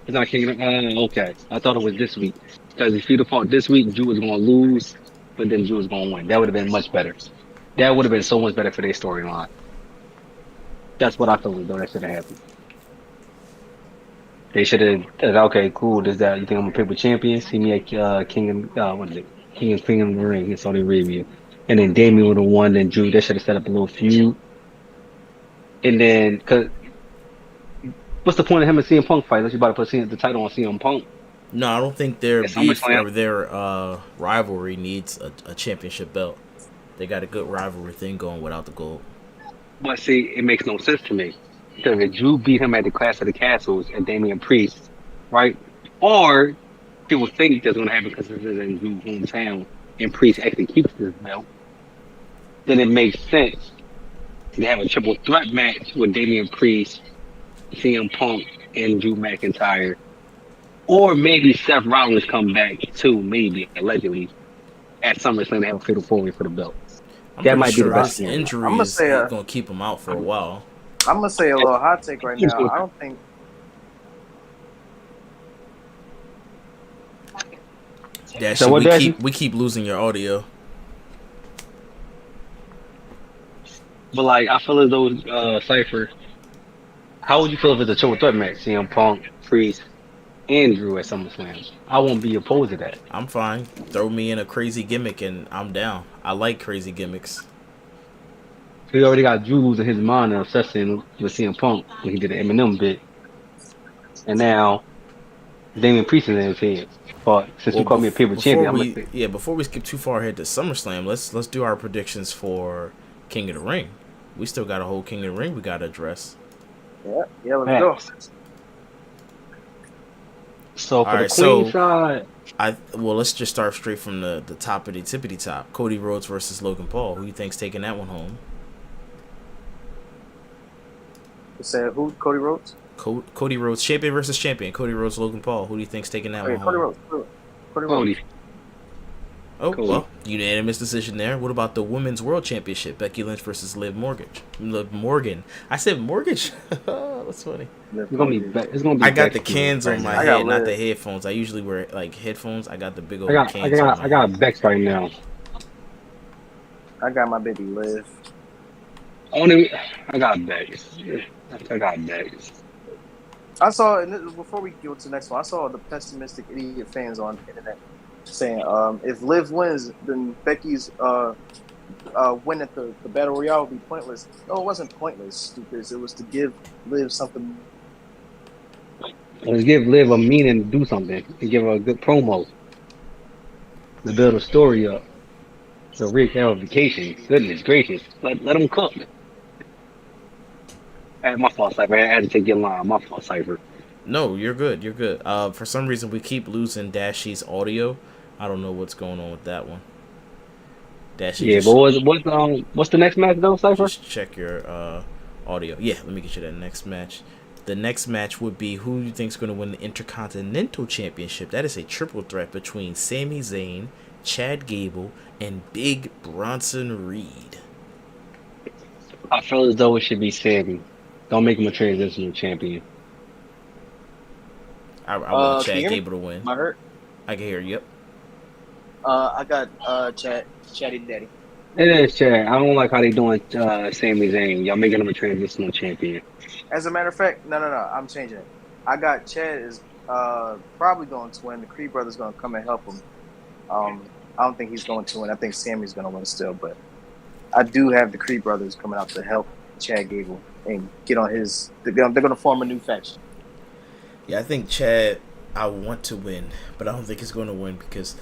it's not King. Okay, I thought it was this week because if he'd have fought this week, Drew was going to lose, but then Drew was going to win. That would have been much better. That would have been so much better for their storyline. That's what I feel as though that should have happened. They should have said, okay, cool. Does that you think I'm a paper champion? See me at King and what is it? King and Queen of the Ring in Saudi Arabia, and then Damian would have won. Then Drew, they should have set up a little feud. And then, cause what's the point of him and CM Punk fight? Unless you about to put the title on CM Punk. No, I don't think their At beef SummerSlam? or their rivalry needs a championship belt. They got a good rivalry thing going without the gold. But see, it makes no sense to me. Because if Drew beat him at the Clash of the Castles and Damian Priest, right? Or people think that's going to happen because this is in Drew's hometown and Priest actually keeps this belt, then it makes sense to have a triple threat match with Damian Priest, CM Punk, and Drew McIntyre. Or maybe Seth Rollins come back too, maybe, allegedly, at SummerSlam to have a fatal four-way for the belt. I'm That pretty might be sure the best his one. injury I'ma is say, going to keep him out for a while. I'm gonna say a little hot take right now. I don't think Yeah, So what does we keep losing your audio. But like, I feel as though Cypher. How would you feel if it's a triple threat match? CM Punk, Priest, and Drew at SummerSlam. I won't be opposed to that. I'm fine. Throw me in a crazy gimmick and I'm down. I like crazy gimmicks. He already got Drew losing his mind and obsessing with CM Punk when he did the Eminem bit, and now Damian Priest is in his head. But since you called me a paper champion, I'm gonna say, before we skip too far ahead to SummerSlam, let's do our predictions for King of the Ring. We still got a whole King of the Ring we got to address. yeah, let's go. So for All the right, Queen side, let's just start straight from the top of the tippity top. Cody Rhodes versus Logan Paul. Who you think's taking that one home? You said who? Cody Rhodes. Cody Rhodes, champion versus champion. Cody Rhodes, Logan Paul. Who do you think's taking that one Cody home? Rhodes. Cody Rhodes. Oh, Cool. well, unanimous decision there. What about the Women's World Championship? Becky Lynch versus Liv Morgan. Liv Morgan. I said mortgage. That's funny. It's gonna be. It's gonna be. I got the Becky cans right on my now. I got head, not Liv. the headphones. I usually wear like headphones. I got the big old I got. cans on my I got head. Bex right now. I got my baby Liv. I got Bex. I got Bex. I saw, and before we go to the next one, I saw the pessimistic idiot fans on the internet saying, if Liv wins, then Becky's win at the Battle Royale would be pointless. No, it wasn't pointless, stupid. It was to give Liv something. Let's give Liv a meaning to do something. And give her a good promo to build a story up. So Rick on vacation. Goodness gracious. Let them cook. Hey, my fault, Cypher. I had to take your line. My fault, Cypher. No, you're good. You're good. For some reason, we keep losing Dashy's audio. I don't know what's going on with that one. Dashy, Yeah, but what's the next match though, Cypher? just check your audio. Yeah, let me get you that next match. The next match would be who you think is going to win the Intercontinental Championship. That is a triple threat between Sami Zayn, Chad Gable, and Big Bronson Reed. I feel as though it should be Sammy. Don't make him a transitional champion. I want Can Chad you hear me? Gable to win. Am I hurt? I can hear you. Yep. I got Chatty Daddy. It is Chad. I don't like how they doing Sami Zayn. Y'all making him a transitional champion. As a matter of fact, no, I'm changing it. I got Chad is probably going to win. The Creed brothers going to come and help him. I don't think he's going to win. I think Sammy's going to win still, but I do have the Creed brothers coming out to help Chad Gable and get on his. They're going to form a new faction. Yeah, I think Chad, I want to win, but I don't think he's going to win because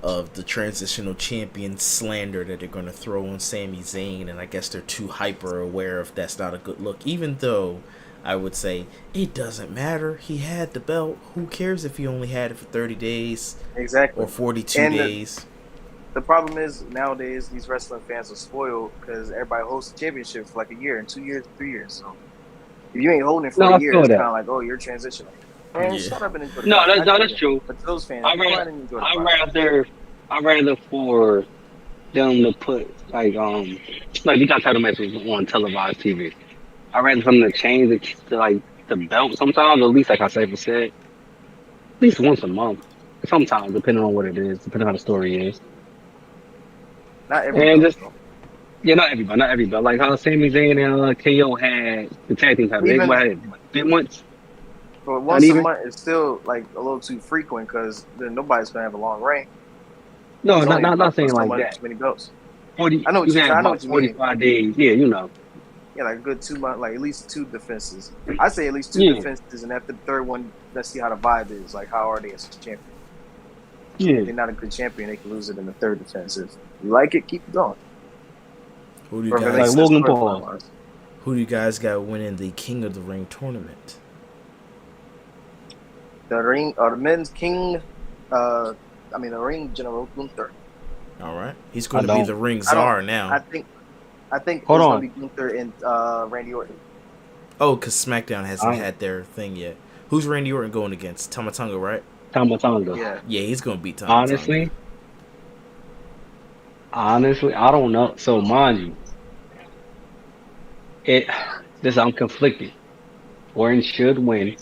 of the transitional champion slander that they're going to throw on Sami Zayn, and I guess they're too hyper aware of that's not a good look, even though I would say it doesn't matter. He had the belt. Who cares if he only had it for 30 days Exactly. or 42 And days? The problem is nowadays these wrestling fans are spoiled because everybody hosts a championship for like a year and 2 years, 3 years. So if you ain't holding it for No, a year, I it's feel kind that. of like, oh, you're transitioning. Man, Yeah. shut up and enjoy the No, fight. that's I no, get that's it. true. But to those fans, I'd go rather- ahead and enjoy the fight. I'd rather for them to put like these got title matches on televised TV. I'd rather for them to change it to like the belt sometimes, or at least like I Cypher said, at least once a month. Sometimes, depending on what it is, depending on how the story is. Not every And belt, just though. yeah, not everybody. Like how Sami Zayn and KO had the tag team title. They Even- had been once. But once a even- month is still like a little too frequent because then nobody's gonna have a long reign. No, It's only not saying so like much- that. Many belts. 40. I know what you you- had I know about what you mean. 45 days. Yeah, you know. Yeah, like a good 2 months, like at least 2 defenses. I say at least 2 Yeah. defenses, and after the third one, let's see how the vibe is. Like, how are they as a champion? If Yeah. they're not a good champion, they can lose it in the third defense. If you like it, keep it going. Who do you Or if it guys? makes Like sense Logan storyline Paul. wise. Who do you guys got winning the King of the Ring tournament? The ring or the men's king, the ring general Gunther. All right, he's going I to be don't- the ring I don't- czar now. I think Hold it's on. gonna be Gunther and Randy Orton. Oh, because SmackDown hasn't I- had their thing yet. Who's Randy Orton going against? Tama Tonga, right? Tama Tonga. Yeah, Yeah, he's going to beat Tama Tonga. Honestly, I don't know. So mind you, I'm conflicted. Orton should win,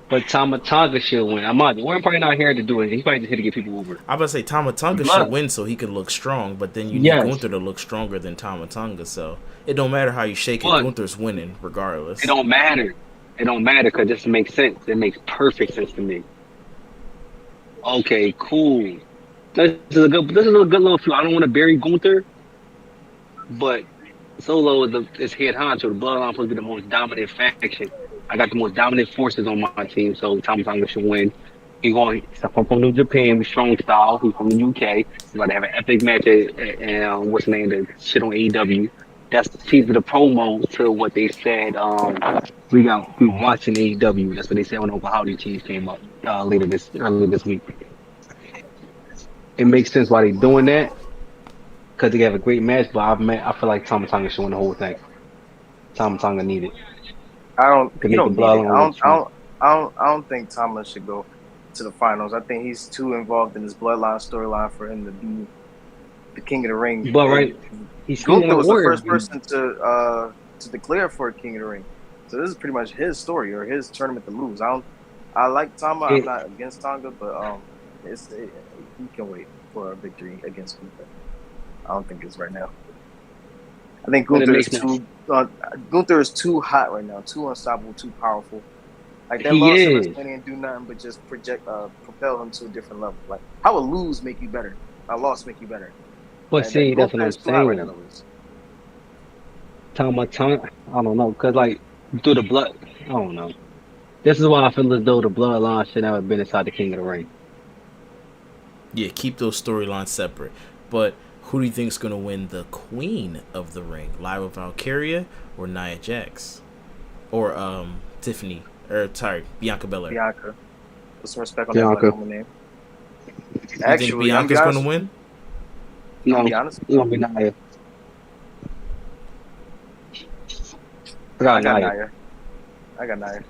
but Tama Tonga should win. I'm mind you, Orton probably not here to do it. He's probably just here to get people over. I'm about to say Tama Tonga But- should win so he can look strong, but then you need Yes. Gunther to look stronger than Tama Tonga, so it don't matter how you shake it. But- Gunther's winning regardless. It don't matter. It don't matter because this makes sense. It makes perfect sense to me. Okay, cool. This is a good little feud. I don't want to bury Gunther, but Solo is head honcho. The Bloodline supposed to be the most dominant faction. I got the most dominant forces on my team, so Tama Tonga should win. He's from New Japan, he's strong style. He's from the UK. He's about to have an epic match at what's the name? The shit on AEW. That's the teaser, the promo to what they said. We watching AEW. That's what they said when Oklahoma Howdy Cheese came up earlier this week. It makes sense why they're doing that because they have a great match. But I feel like Tama Tonga should win the whole thing. Tama Tonga need it. I don't. To You make don't the need it. Bloodline look I don't think Thomas should go. to the finals. I think he's too involved in his bloodline storyline for him to be the king of the ring. But right, he's Gunther still was a the warrior. first person to declare for king of the ring. So this is pretty much his story or his tournament to lose. I like Tama. I'm not against Tonga, but he can wait for a victory against Gunther. I don't think it's right now. I think But it Gunther is too hot right now, too unstoppable, too powerful. Like that He loss in is. WrestleMania didn't do nothing but just propel him to a different level. Like how would lose make you better? A loss make you better? But see, that's what I'm Gunther is too hot right now saying. to lose. Time, I don't know, cause like through the blood, I don't know. This is why I feel as though the bloodline should never been inside the King of the Ring. Yeah, keep those storylines separate. But who do you think is going to win the Queen of the Ring? Lyra Valkyria or Nia Jax? Or Tiffany, or sorry, Bianca Belair. Bianca. Put some respect on Bianca. that woman name. You think Actually, Bianca's going to win? No, I'll be it's honest. gonna be Nia. I I got got Nia. Nia. I got Nia.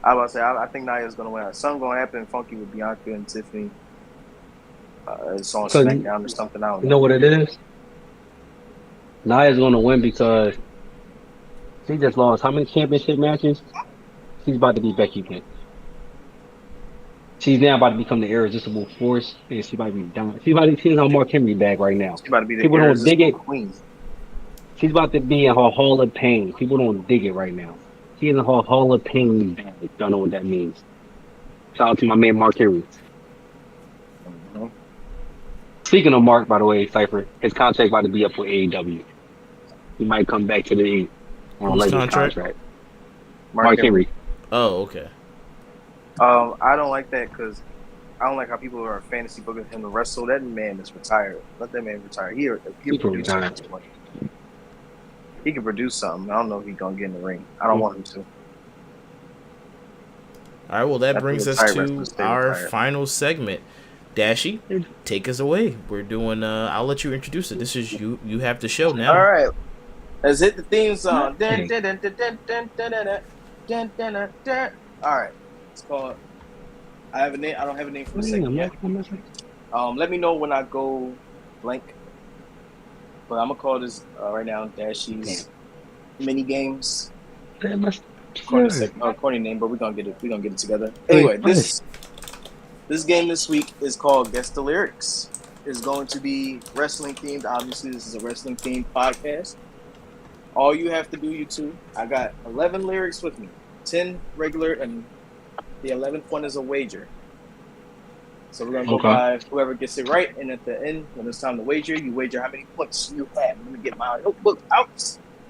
I was about to say I think Nia's gonna win. Something gonna happen funky with Bianca and Tiffany. It's on So, SmackDown or something. I don't You know what it is? Nia's gonna win because she just lost how many championship matches? She's about to be Becky Lynch. She's now about to become the irresistible force, and she might be down. She might be seeing her Mark Henry bag right now. She's about to be the People don't dig irresistible it. queen. She's about to be in her Hall of Pain. People don't dig it right now. She's in her Hall of Pain bag. Don't know what that means. Shout out to my man Mark Henry. Mhm. Speaking of Mark, by the way, Cypher, his contract about to be up with AEW. He might come back to the on a Whose later contract? contract. Mark Henry. Oh, okay. I don't like that because I don't like how people are fantasy booking him to wrestle. That man is retired. Let that man retire. He He's produce retired. something. He can produce something. I don't know if he's gonna get in the ring. I don't want him to. All right, well, that That's brings the us retired to wrestlers stay our retired. final segment. Dashy, take us away. We're doing, I'll let you introduce it. This is you. You have the show now. All right, let's hit the theme song. Okay. Dun, dun, dun, dun, dun, dun, dun, dun, dun, dun, dun, dun. All right, it's called. I have a name. I don't have a name for the segment yet. Let me know when I go blank. But I'm gonna call this right now Dashy's mini games. Corny name, but we're gonna get it. We're gonna get it together. Anyway, this game this week is called Guess the Lyrics. It's going to be wrestling themed. Obviously, this is a wrestling themed podcast. All you have to do, you two, I got 11 lyrics with me, 10 regular, and the 11th one is a wager. So we're gonna go by whoever gets it right, and at the end, when it's time to wager, you wager how many points you have. Let me get my notebook out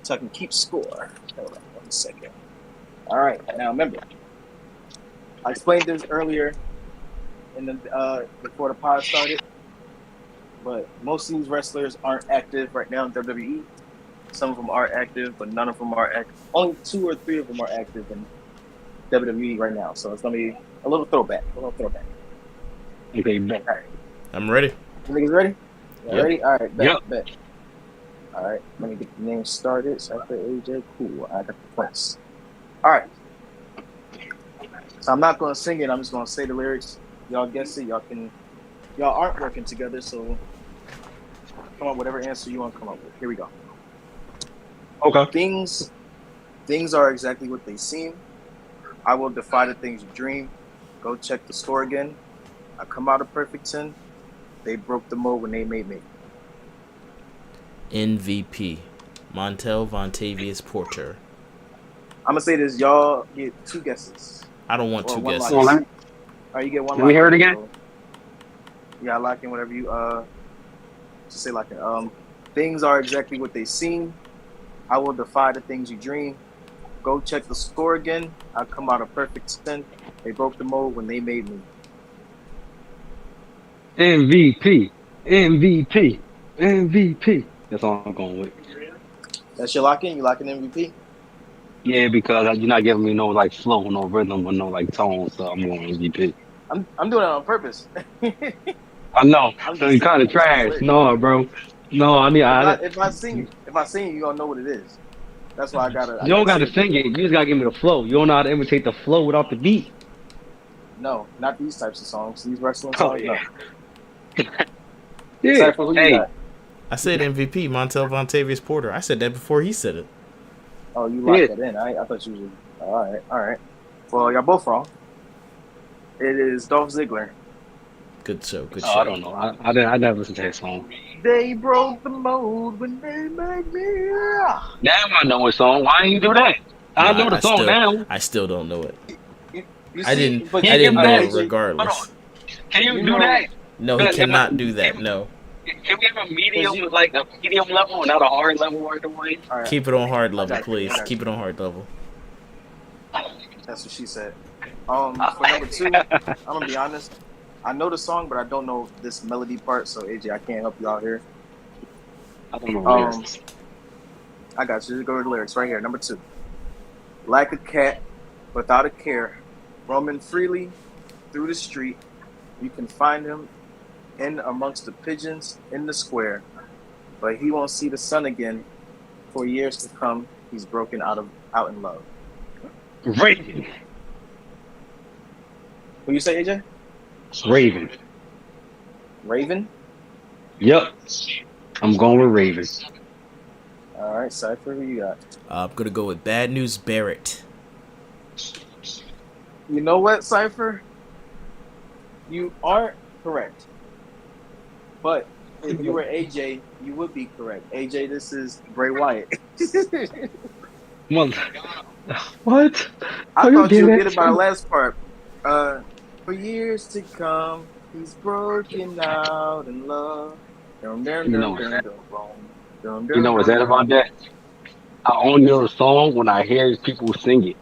so I can keep score. Hold on 1 second. All right, now remember, I explained this earlier in the before the pod started, but most of these wrestlers aren't active right now in WWE. Some of them are active, but none of them are active. Only 2 or 3 of them are active in WWE right now. So it's gonna be a little throwback. Okay, bet. All right, I'm ready. you niggas ready? Y'all Yep. ready? All right, bet, Yep. bet. All right, let me get the name started. Cypher AJ, cool. I got the points. All right. So I'm not gonna sing it. I'm just gonna say the lyrics. Y'all guess it. Y'all aren't working together, so come up with whatever answer you want to come up with. Here we go. Okay. Things are exactly what they seem. I will defy the things you dream. Go check the score again. I come out a perfect 10. They broke the mold when they made me. MVP, Montel Vontavious Porter. I'm gonna say this. Y'all get 2 guesses. I don't want Or 2 one guesses. line. All right. All right, you get one. Can we lock hear it in, again? so- Yeah, I lock in whatever you just say like it. Things are exactly what they seem. I will defy the things you dream. Go check the score again. I come out a perfect 10. They broke the mold when they made me. MVP. That's all I'm going with. That's your lock in. You locking MVP. Yeah, because you're not giving me no like flow, no rhythm, or no like tone, so I'm going MVP. I'm doing it on purpose. I know. I'm So just you kind of saying, trash. it's No, bro. No, I need. if I sing, you gonna know what it is. That's why I gotta. You don't got to sing it. You just got to give me the flow. You don't know how to imitate the flow without the beat. No, not these types of songs. These wrestling Oh songs. yeah. No. Yeah. Cypher, who you Hey, got? I said MVP, Montel Vontavious Porter. I said that before he said it. Oh, you locked Yeah. that in. I thought you was. All right. Well, y'all both wrong. It is Dolph Ziggler. Good show. Good oh, show. I don't know. I never listened to that song. They broke the mold when they made me. Now I know what song. Why ain't you do that? I No, know the song now. I still don't know it. You I see, didn't. but I didn't all know right, it AJ, regardless. Can you You do know- that? No, he But- cannot do that. No. Can we have a medium, you- like a medium level, not a hard level right away? all right, Keep it on hard level, got you, please. I got you. Keep it on hard level. That's what she said. For number 2, I'm gonna be honest. I know the song, but I don't know this melody part. So AJ, I can't help you out here. I don't know. lyrics. I got you. Just go to the lyrics right here. Number 2. Like a cat without a care, roaming freely through the street, you can find him in amongst the pigeons in the square, but he won't see the sun again for years to come. He's broken out in love. Raven. What you say, AJ? Raven. Raven. Yep. I'm going with Raven. All right, Cypher, who you got? I'm gonna go with Bad News Barrett. You know what, Cypher? You aren't correct. But if you were AJ, you would be correct. AJ, this is Bray Wyatt. What? What? I How you thought you did would that get it by the too? last part. For years to come, he's broken out in love. You know what's that about that? I only know the song when I hear people sing it.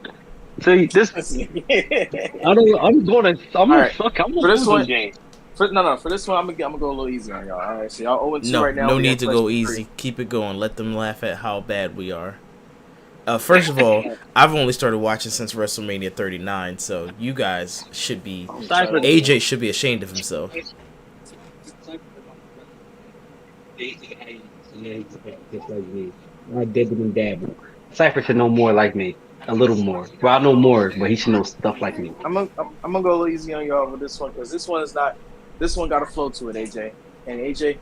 See, this I'm gonna Alright, suck. I'm for gonna this lose one- this game. For this one, I'm gonna go a little easy on y'all. All right, so y'all 0-2 No, right now. no We need got to go question easy. 3. Keep it going. Let them laugh at how bad we are. First of all, I've only started watching since WrestleMania 39, so you guys should be. Cypher, AJ should be ashamed of himself. I dibble and dabble. Cypher should know more like me. A little more. Well, I know more, but he should know stuff like me. I'm gonna go a little easy on y'all with this one because this one is not. This one got a flow to it, AJ. And AJ,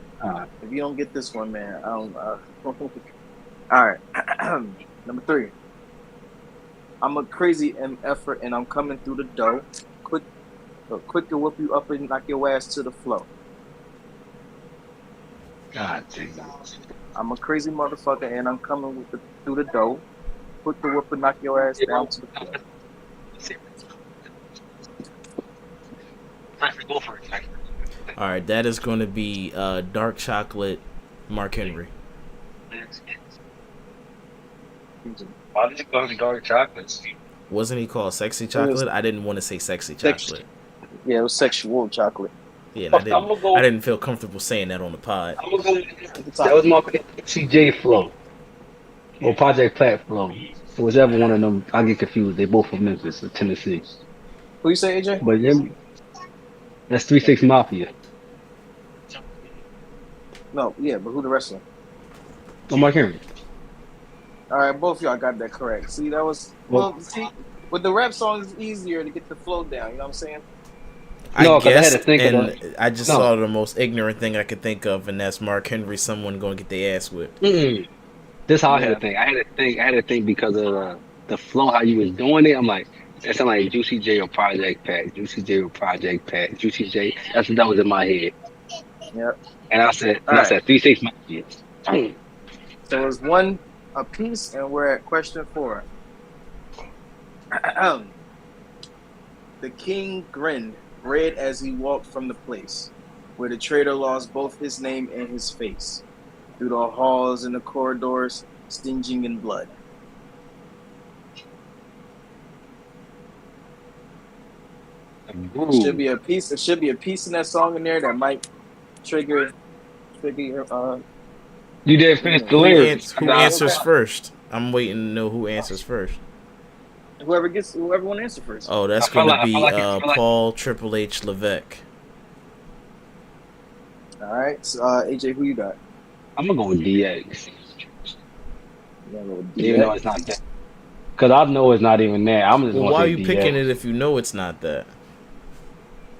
if you don't get this one, man, I don't. All right, number 3. I'm a crazy effort, and I'm coming through the dough. Quick to whip you up and knock your ass to the floor. God damn. I'm a crazy motherfucker, and I'm coming through the dough. Quick to whip and knock your ass down to the floor. Cypher, go for it, Cypher. All right, that is going to be Dark Chocolate, Mark Henry. Why did you go with dark chocolates? Wasn't he called Sexy Chocolate? I didn't want to say Sexy Sex- Chocolate. Yeah, it was sexual chocolate. Yeah, and I'm gonna go. I didn't feel comfortable saying that on the pod. I'm gonna go. That was my CJ flow or Project Plat flow. So whichever one of them, I get confused. They both from Memphis or Tennessee. Who you say, AJ? But them, that's 3-6 Mafia. No, yeah, but who the rest of them? Oh, Mark Henry. All right, both of y'all got that correct. See, that was see, with the rap songs, it's easier to get the flow down. You know what I'm saying? No, I 'cause I had guess, to think of and I just No. saw the most ignorant thing I could think of, and that's Mark Henry, someone going to get their ass whipped. This how I Yeah. had to think. I had to think because of the flow, how you was doing it. I'm like, that sound like Juicy J or Project Pat. Juicy J or Project Pat. Juicy J. That's what that was in my head. Yep. And I said, All right. 3-6 Mafia. So it's one apiece, and we're at question 4. The king grinned, red as he walked from the place, where the traitor lost both his name and his face, through the halls and the corridors, stinging in blood. It should be a piece. There should be a piece in that song in there that might trigger your. You didn't finish the Who, lyrics. who answers first? I'm waiting to know who answers first. Whoever want to answer first. Oh, that's I feel going to like- I be feel like it- I feel like- Paul Triple H Levesque. All right, so, AJ, who you got? I'm gonna go with DX. You gotta go with Even though DX. it's not that. Because I know it's not even there. I'm just Well, gonna why are say you DX. picking it if you know it's not that?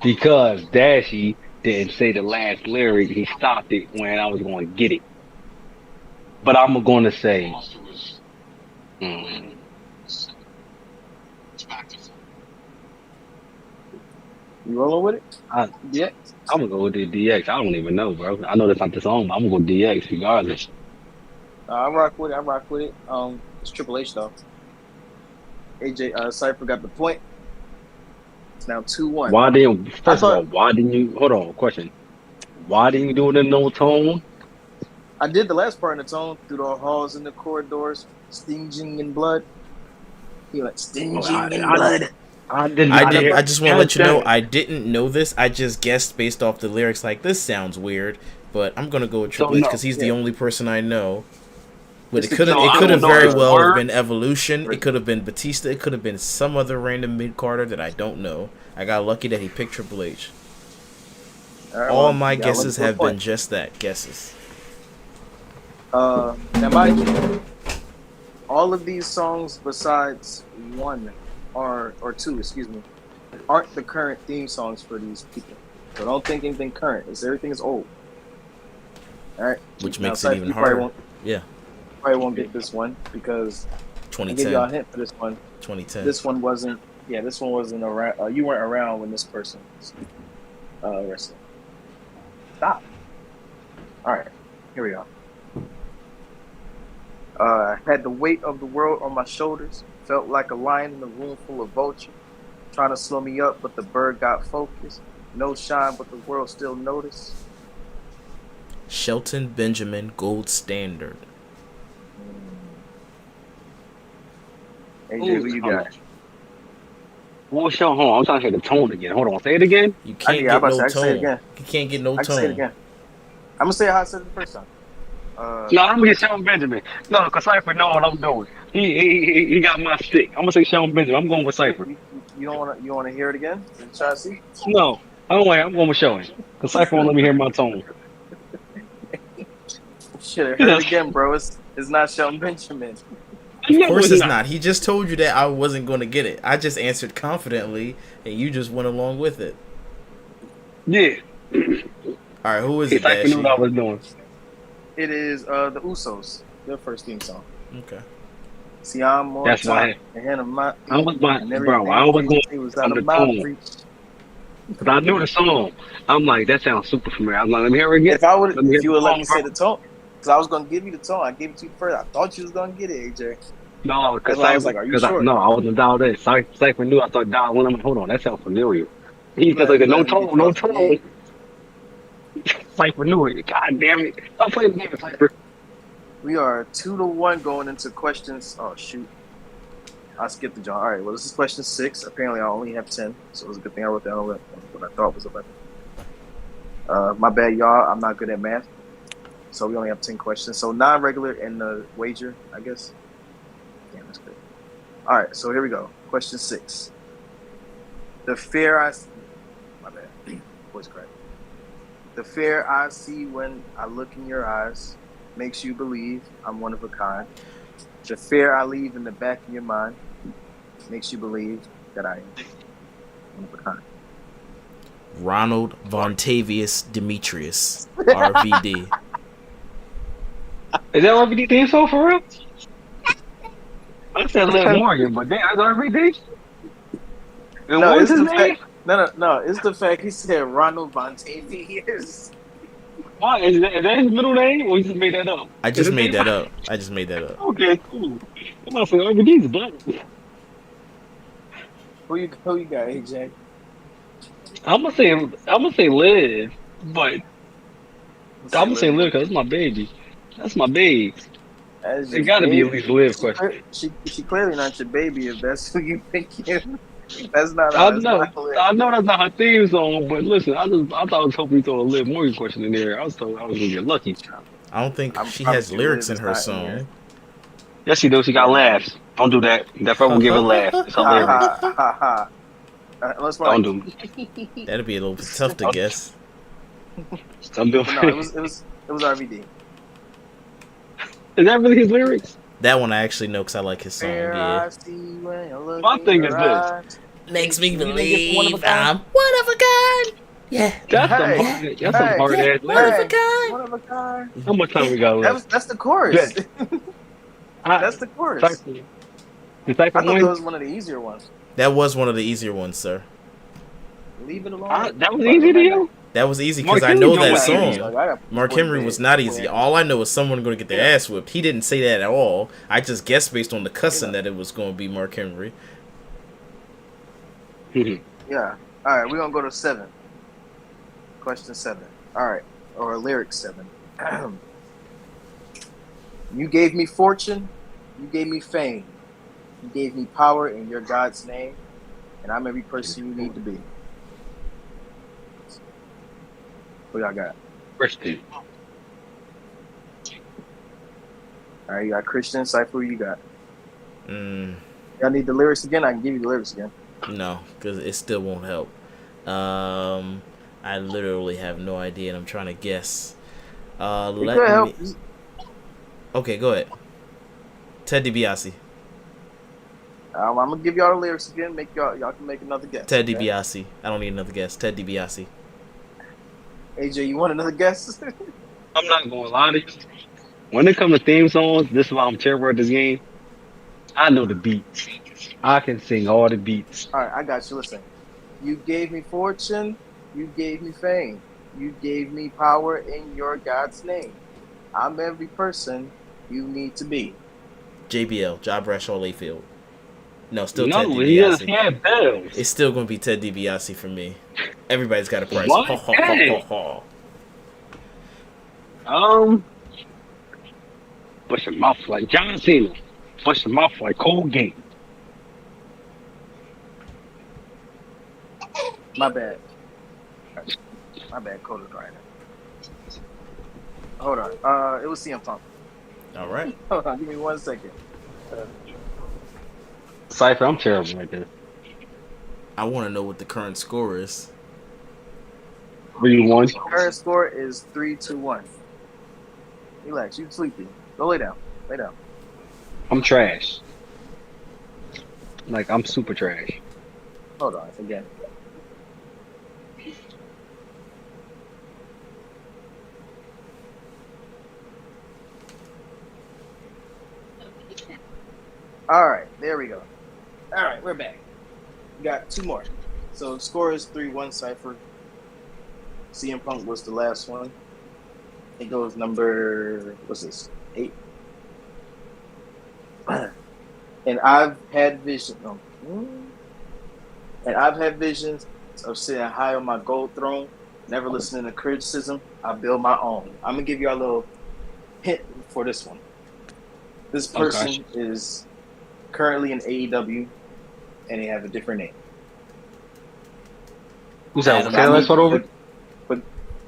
because Dashy didn't say the last lyric. He stopped it when I was going to get it. But I'm going to say, mm, You rolling with it? I, Yeah. I'm going to go with the DX. I don't even know, bro. I know that's not the song, but I'm going to go DX regardless. I rock with it. It's Triple H though. AJ Cypher got the point. It's now 2-1. First of all, why didn't you, hold on, question. Why didn't you do it in no tone? I did the last part in the tone, through the halls and the corridors, stinging in blood. He like stinging in blood. I just want to let you know I didn't know this. I just guessed based off the lyrics. Like, this sounds weird, but I'm gonna go with Triple H because he's the only person I know. But it could have very well have been Evolution. It could have been Batista. It could have been some other random mid-carder that I don't know. I got lucky that he picked Triple H. All my guesses have been just that, guesses. Now, mind you, all of these songs besides one or two, aren't the current theme songs for these people. So don't think anything current. Everything is old. All right, which makes it even harder. Yeah. Probably won't get this one because 2010. I'll give y'all a hint for this one. 2010. This one wasn't. Yeah, this one wasn't around. You weren't around when this person was wrestling. Stop. All right, here we go. Had the weight of the world on my shoulders. Felt like a lion in a room full of vultures, trying to slow me up, but the bird got focused. No shine, but the world still noticed. Shelton Benjamin, Gold Standard. AJ, who you got? Well, hold on. I'm trying to hear the tone again. Hold on. Say it again. You can't get no tone. You can't get no tone. Say it again. I'm going to say how I said it the first time. No, I'm going to get Shelton Benjamin. No, because Cypher know what I'm doing. He got my stick. I'm going to say Shelton Benjamin. I'm going with Cypher. You don't want to hear it again? Try to see? No. I'm going with Shelton. Because Cypher won't let me hear my tone. Should have heard it again, bro. It's not Shelton Benjamin. Of course it's not. He just told you that I wasn't going to get it. I just answered confidently, and you just went along with it. Yeah. All right, who is it? I knew what I was doing. It is the Usos. Their first theme song. Okay. See, I'm more. That's why. I was going on the tone. But I knew the song. I'm like, that sounds super familiar. I'm like, let me hear it again. If you would let me say the tone. Because I was going to give you the tone. I gave it to you first. I thought you was going to get it, AJ. No, because I was like, are you sure? I wasn't dialed in. Cypher knew I thought dialed in. I'm like, hold on, that sounds familiar. He was like, no tone. Cypher knew it. God damn it. I'll play the game, Cypher. We are 2-1 going into questions. Oh, shoot. I skipped the John. All right, well, this is question 6. Apparently, I only have 10. So it was a good thing I wrote down what I thought was 11. My bad, y'all. I'm not good at math. So we only have 10 questions. So non-regular and the wager, I guess. Damn, that's good. All right, so here we go. Question 6. The fear I see... My bad. Voice crack. The fear I see when I look in your eyes makes you believe I'm one of a kind. The fear I leave in the back of your mind makes you believe that I am one of a kind. Ronald Vontavious Demetrius, RVD. Is that RVD theme song for real? I said Liv Morgan, but that's RVD? No, it's the fact. No. It's the fact he said Ronald Vontavious. Why? Is that his middle name, or you just made that up? I just made that up. Okay, cool. I'm not saying RVD's black. Who you got, AJ? I'm gonna say Liv, but I'm gonna say Liv because it's my baby. That's my babe. It gotta be at least Liv question. She clearly not your baby if that's who you thinking. That's not. I know that's not her theme song, but listen, I thought I was hoping you throw a Liv Morgan question in there. I was gonna get lucky. I don't think she has lyrics in her song. Yes, she does. She got laughs. Don't do that. That probably will give a laugh. It's hilarious. Don't do it. That'd be a little tough to guess. Don't do it. No, it was RVD. Is that really his lyrics? That one I actually know because I like his song. Yeah. My thing is this. makes me You didn't get one of a believe kind? I'm one of a kind. Yeah, That's Hey, some hard ass one of lyrics. a kind. One of a kind. How much time we got left? That's the chorus. Good. That's the chorus. Cypher. The Cypher I thought that win? was one of the easier ones. That was one of the easier ones, sir. Leave it alone. That was easy to you? That was easy because Mark I know Henry that don't like song. Mark Henry was not easy. All I know is someone going to get their ass whipped. He didn't say that at all. I just guessed based on the cussing that it was going to be Mark Henry. Yeah. All right, we're going to go to 7. Question 7. All right. Or lyric 7. You gave me fortune. You gave me fame. You gave me power in your God's name. And I'm every person you need to be. What y'all got? Christian. All right, you got Christian. Cypher, who you got? Mm, Y'all need the lyrics again? I can give you the lyrics again. no, because it still won't help. I literally have no idea, and I'm trying to guess. It Let could me. help. Okay, go ahead. Ted DiBiase. I'm gonna give y'all the lyrics again. Make y'all can make another guess. Ted okay? DiBiase. I don't need another guess. Ted DiBiase. AJ, you want another guess? I'm not going to lie to you. When it comes to theme songs, this is why I'm terrible at this game. I know the beats. I can sing all the beats. All right, I got you. Listen, you gave me fortune. You gave me fame. You gave me power in your God's name. I'm every person you need to be. JBL. Job Bradshaw Layfield. No, still Ted No, he DiBiase. had bells. It's still going to be Ted DiBiase for me. Everybody's got a price. What? Ho, ho, ho, ho, ho. Push your mouth like John Cena. Push your mouth like Colgate. My bad. My bad, Coda Grinder. Hold on. It was CM Punk. All right. Hold on, give me 1 second. Cypher, I'm terrible right there. I want to know what the current score is. 3-1. Current score is 3-1. Relax, you sleepy. Go lay down. Lay down. I'm trash. Like, I'm super trash. Hold on again. All right, there we go. All right, we're back. We got 2 more. So score is 3-1 Cypher. CM Punk was the last one. It goes number, what's this? 8. And I've had visions of sitting high on my gold throne, never listening to criticism. I build my own. I'm gonna give you a little hint for this one. This person is currently in AEW, and they have a different name. Who's that? Adam Say the last one over?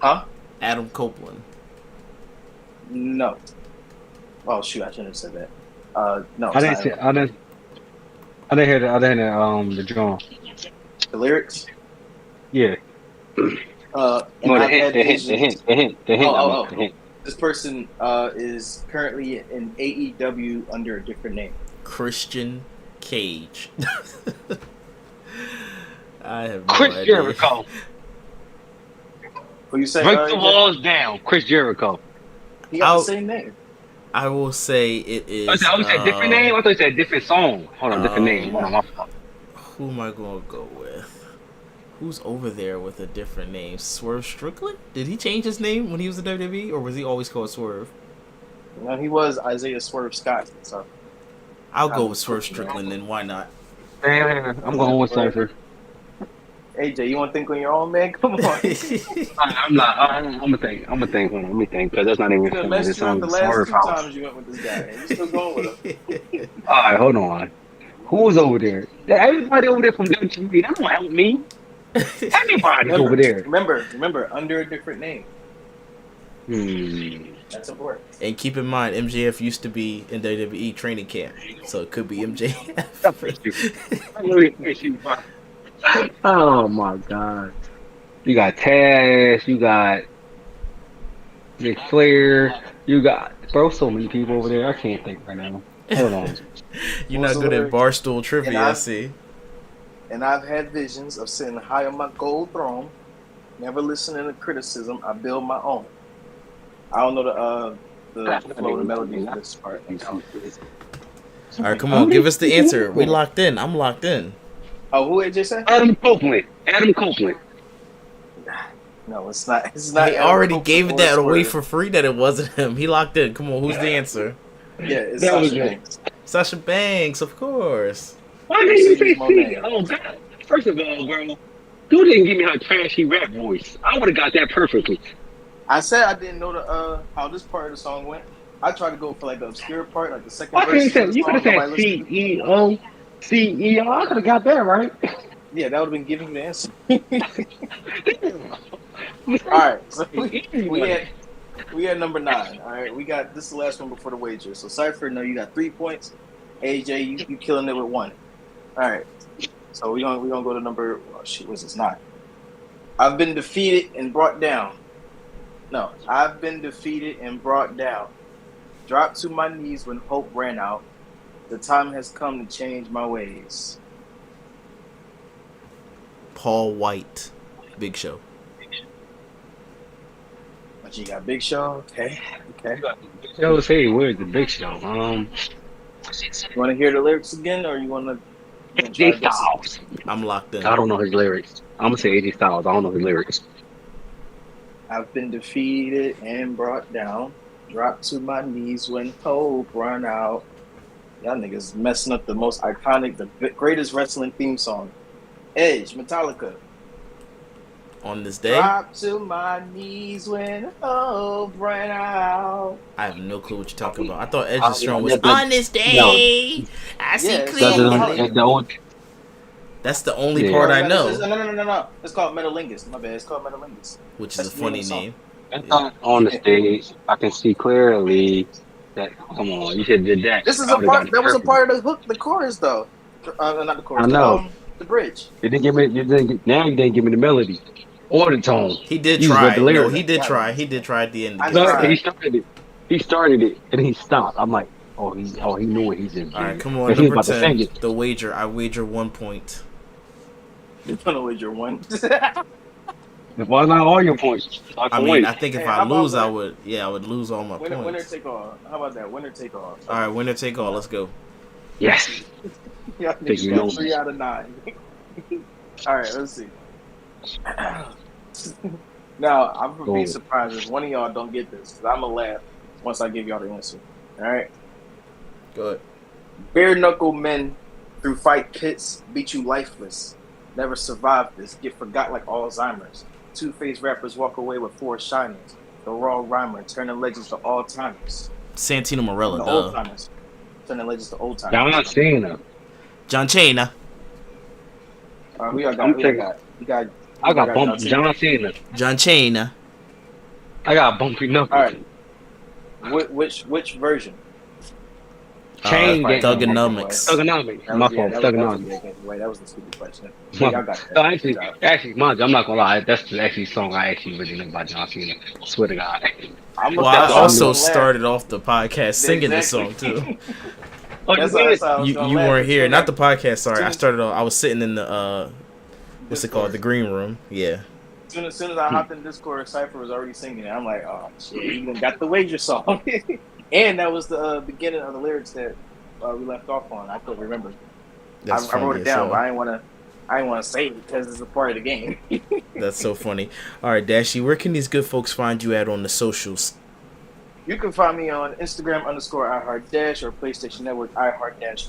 Huh? Adam Copeland. No. Oh shoot! I shouldn't have said that. No. I didn't hear the drum. The lyrics. Yeah. And No, I've had the visions- hint. Oh. The hint. This person is currently in AEW under a different name. Christian Cage. I have no Chris idea. Jericho. Who you say? Break the walls down. Chris Jericho. He got I'll- the same name. I will say it is. I thought you said different name. I thought you said different song. Hold on, different name. Hold on, my fault. Who am I going to go with? Who's over there with a different name? Swerve Strickland? Did he change his name when he was in WWE, or was he always called Swerve? No, he was Isaiah Swerve Scott. So I'll go with Swerve Strickland, then why not? I'm going with Cypher. AJ, you want to think on your own, man? Come on. I'm not. I'm gonna think. Hold on, let me think, because that's not even. You This messed around song the is last Swerve 2 House. times you went with this guy, and you're still going with him. All right, hold on. Who's over there? Everybody over there from WWE. That don't help me. Everybody's over there. Remember, under a different name. Hmm. That's important. And keep in mind, MJF used to be in WWE training camp, so it could be MJF. Oh my God. You got Taz, you got Ric Flair, you got so many people over there. I can't think right now. Hold on. You're not good at Barstool trivia, I see. And I've had visions of sitting high on my gold throne, never listening to criticism. I build my own. I don't know the flow, the melody for this part. All right, come on, give us the answer. We locked in. I'm locked in. Oh, who AJ said? Adam Copeland. Adam Copeland. No, it's not. It's not. He already gave that away for free that it wasn't him. He locked in. Come on, who's the answer? Yeah, it's That was Sasha it. Banks. Sasha Banks, of course. Why didn't you say Monet. C? Oh, God. First of all, bro, you didn't give me her trashy rap voice. I would have got that perfectly. I said I didn't know the how this part of the song went. I tried to go for like the obscure part, like the second Why verse. couldn't you could have said CEO, CEO. I could have got that right. Yeah, that would have been giving you the answer. All right, so we had number 9. All right, we got this is the last one before the wager. So Cypher, no, you got 3 points. AJ, you killing it with 1. All right, so we gonna go to number. Oh, shit, what's this? 9. I've been defeated and brought down. No, I've been defeated and brought down. Dropped to my knees when hope ran out. The time has come to change my ways. Paul White, Big Show. But you got Big Show, okay. Yo, say, where's the Big Show? You want to hear the lyrics again, or you want to? AJ Styles. I'm locked in. I don't know his lyrics. I'm gonna say AJ Styles. I don't know his lyrics. I've been defeated and brought down. Dropped to my knees when hope run out. Y'all niggas messing up the most iconic, the greatest wrestling theme song. Edge, Metallica. On this day, Drop to my knees when hope ran out. I have no clue what you're talking about. I thought Edge's Strong was yeah, on this day. I see Yeah, clearly. That's the only Yeah. part I know, No. It's called Metalingus. My bad. It's called Metalingus. which is That's a the name funny of the song. name. On the stage, I can see clearly that. Come on, you should have did that. This is I a would've part. got it That was a perfect. part of the hook, the chorus, though. Not the chorus. I know. The bridge. You didn't give me. Now you didn't give me the melody or the tone. He did You just try. read the No, lyrics. he did try. He did try at the end. I to get know. it. No, he started it. He started it and he stopped. I'm like, he knew what he did. All right, come on, But he was number about to sing 10. it. The wager. I wager 1 point. You're gonna wager 1. Why not all your points? I mean, I think if Hey, I how about lose, I winner? would. Yeah, I would lose all my Winner points. take all. How about that? Winner take all. All right, winner take all. Let's go. Yes. Yeah, Think you got know 3 me. out of 9. All right, let's see. Now, I'm gonna be Go. surprised if one of y'all don't get this, because I'm gonna laugh once I give y'all the answer. All right. Go ahead. Bare knuckle men through fight pits beat you lifeless. Never survived this. Get forgot like Alzheimer's. 2-faced rappers walk away with 4 shiners. The raw rhymer turning legends to all timers. Santino Marella, The old duh. timers turning legends to old timers. Now I'm not seeing them. John Cena. All right, we all I'm got. taking- I got bumped. John Cena. John Cena. I got bumpy knuckles. All right. Which version? Chain gang. Thugonomics. Thugonomics. That My was- yeah, fault. that was- Thugonomics. Wait, that was the stupid question. My- Y'all got that. No, actually, Good job. mind you, I'm not gonna lie. That's the actually song I actually really know about John Cena. I swear to God. I'm Well, that's I how I'm also gonna laugh. started off the podcast singing this song Exactly. too. Oh, That's you how- did? that's how I was You gonna laugh. weren't here, Soon not as- the podcast. Sorry, I soon- started off. I was sitting in the what's it called, the green room. Yeah. Soon as I hopped in Discord, Cypher was already singing it. I'm like, oh shit, he even got the wager song, and that was the beginning of the lyrics that we left off on. I couldn't remember. That's I wrote funny it as down, hell. but I didn't want to say it because it's a part of the game. That's so funny. All right, Dashy, where can these good folks find you at on the socials? You can find me on Instagram _iHeartDash or PlayStation Network iHeartDash_.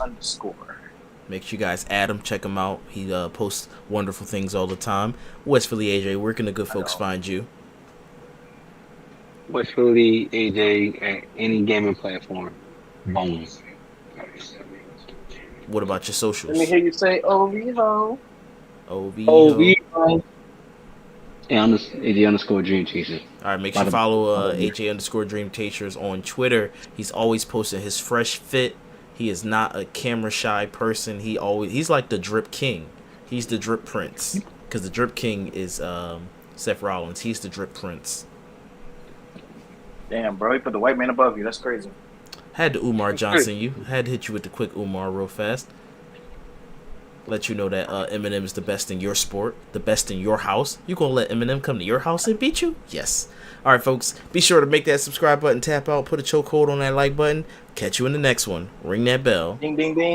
Make sure you guys add him, check him out. He posts wonderful things all the time. West Philly AJ, where can the good folks find you? West Philly AJ at any gaming platform. Bones. What about your socials? Let me hear you say, "Oh, ho." OVO. And AJ _Dream Chaser. All right, make sure you follow AJ _Dream Chasers on Twitter. He's always posting his fresh fit. He is not a camera shy person. He's like the drip king. He's the drip prince, because the drip king is Seth Rollins. He's the drip prince. Damn, bro, he put the white man above you. That's crazy. Had to Umar Johnson you. Had to hit you with the quick Umar real fast. let you know that Eminem is the best in your sport, the best in your house. You gonna let Eminem come to your house and beat you? Yes. All right, folks. Be sure to make that subscribe button tap out. Put a chokehold on that like button. Catch you in the next one. Ring that bell. Ding, ding, ding.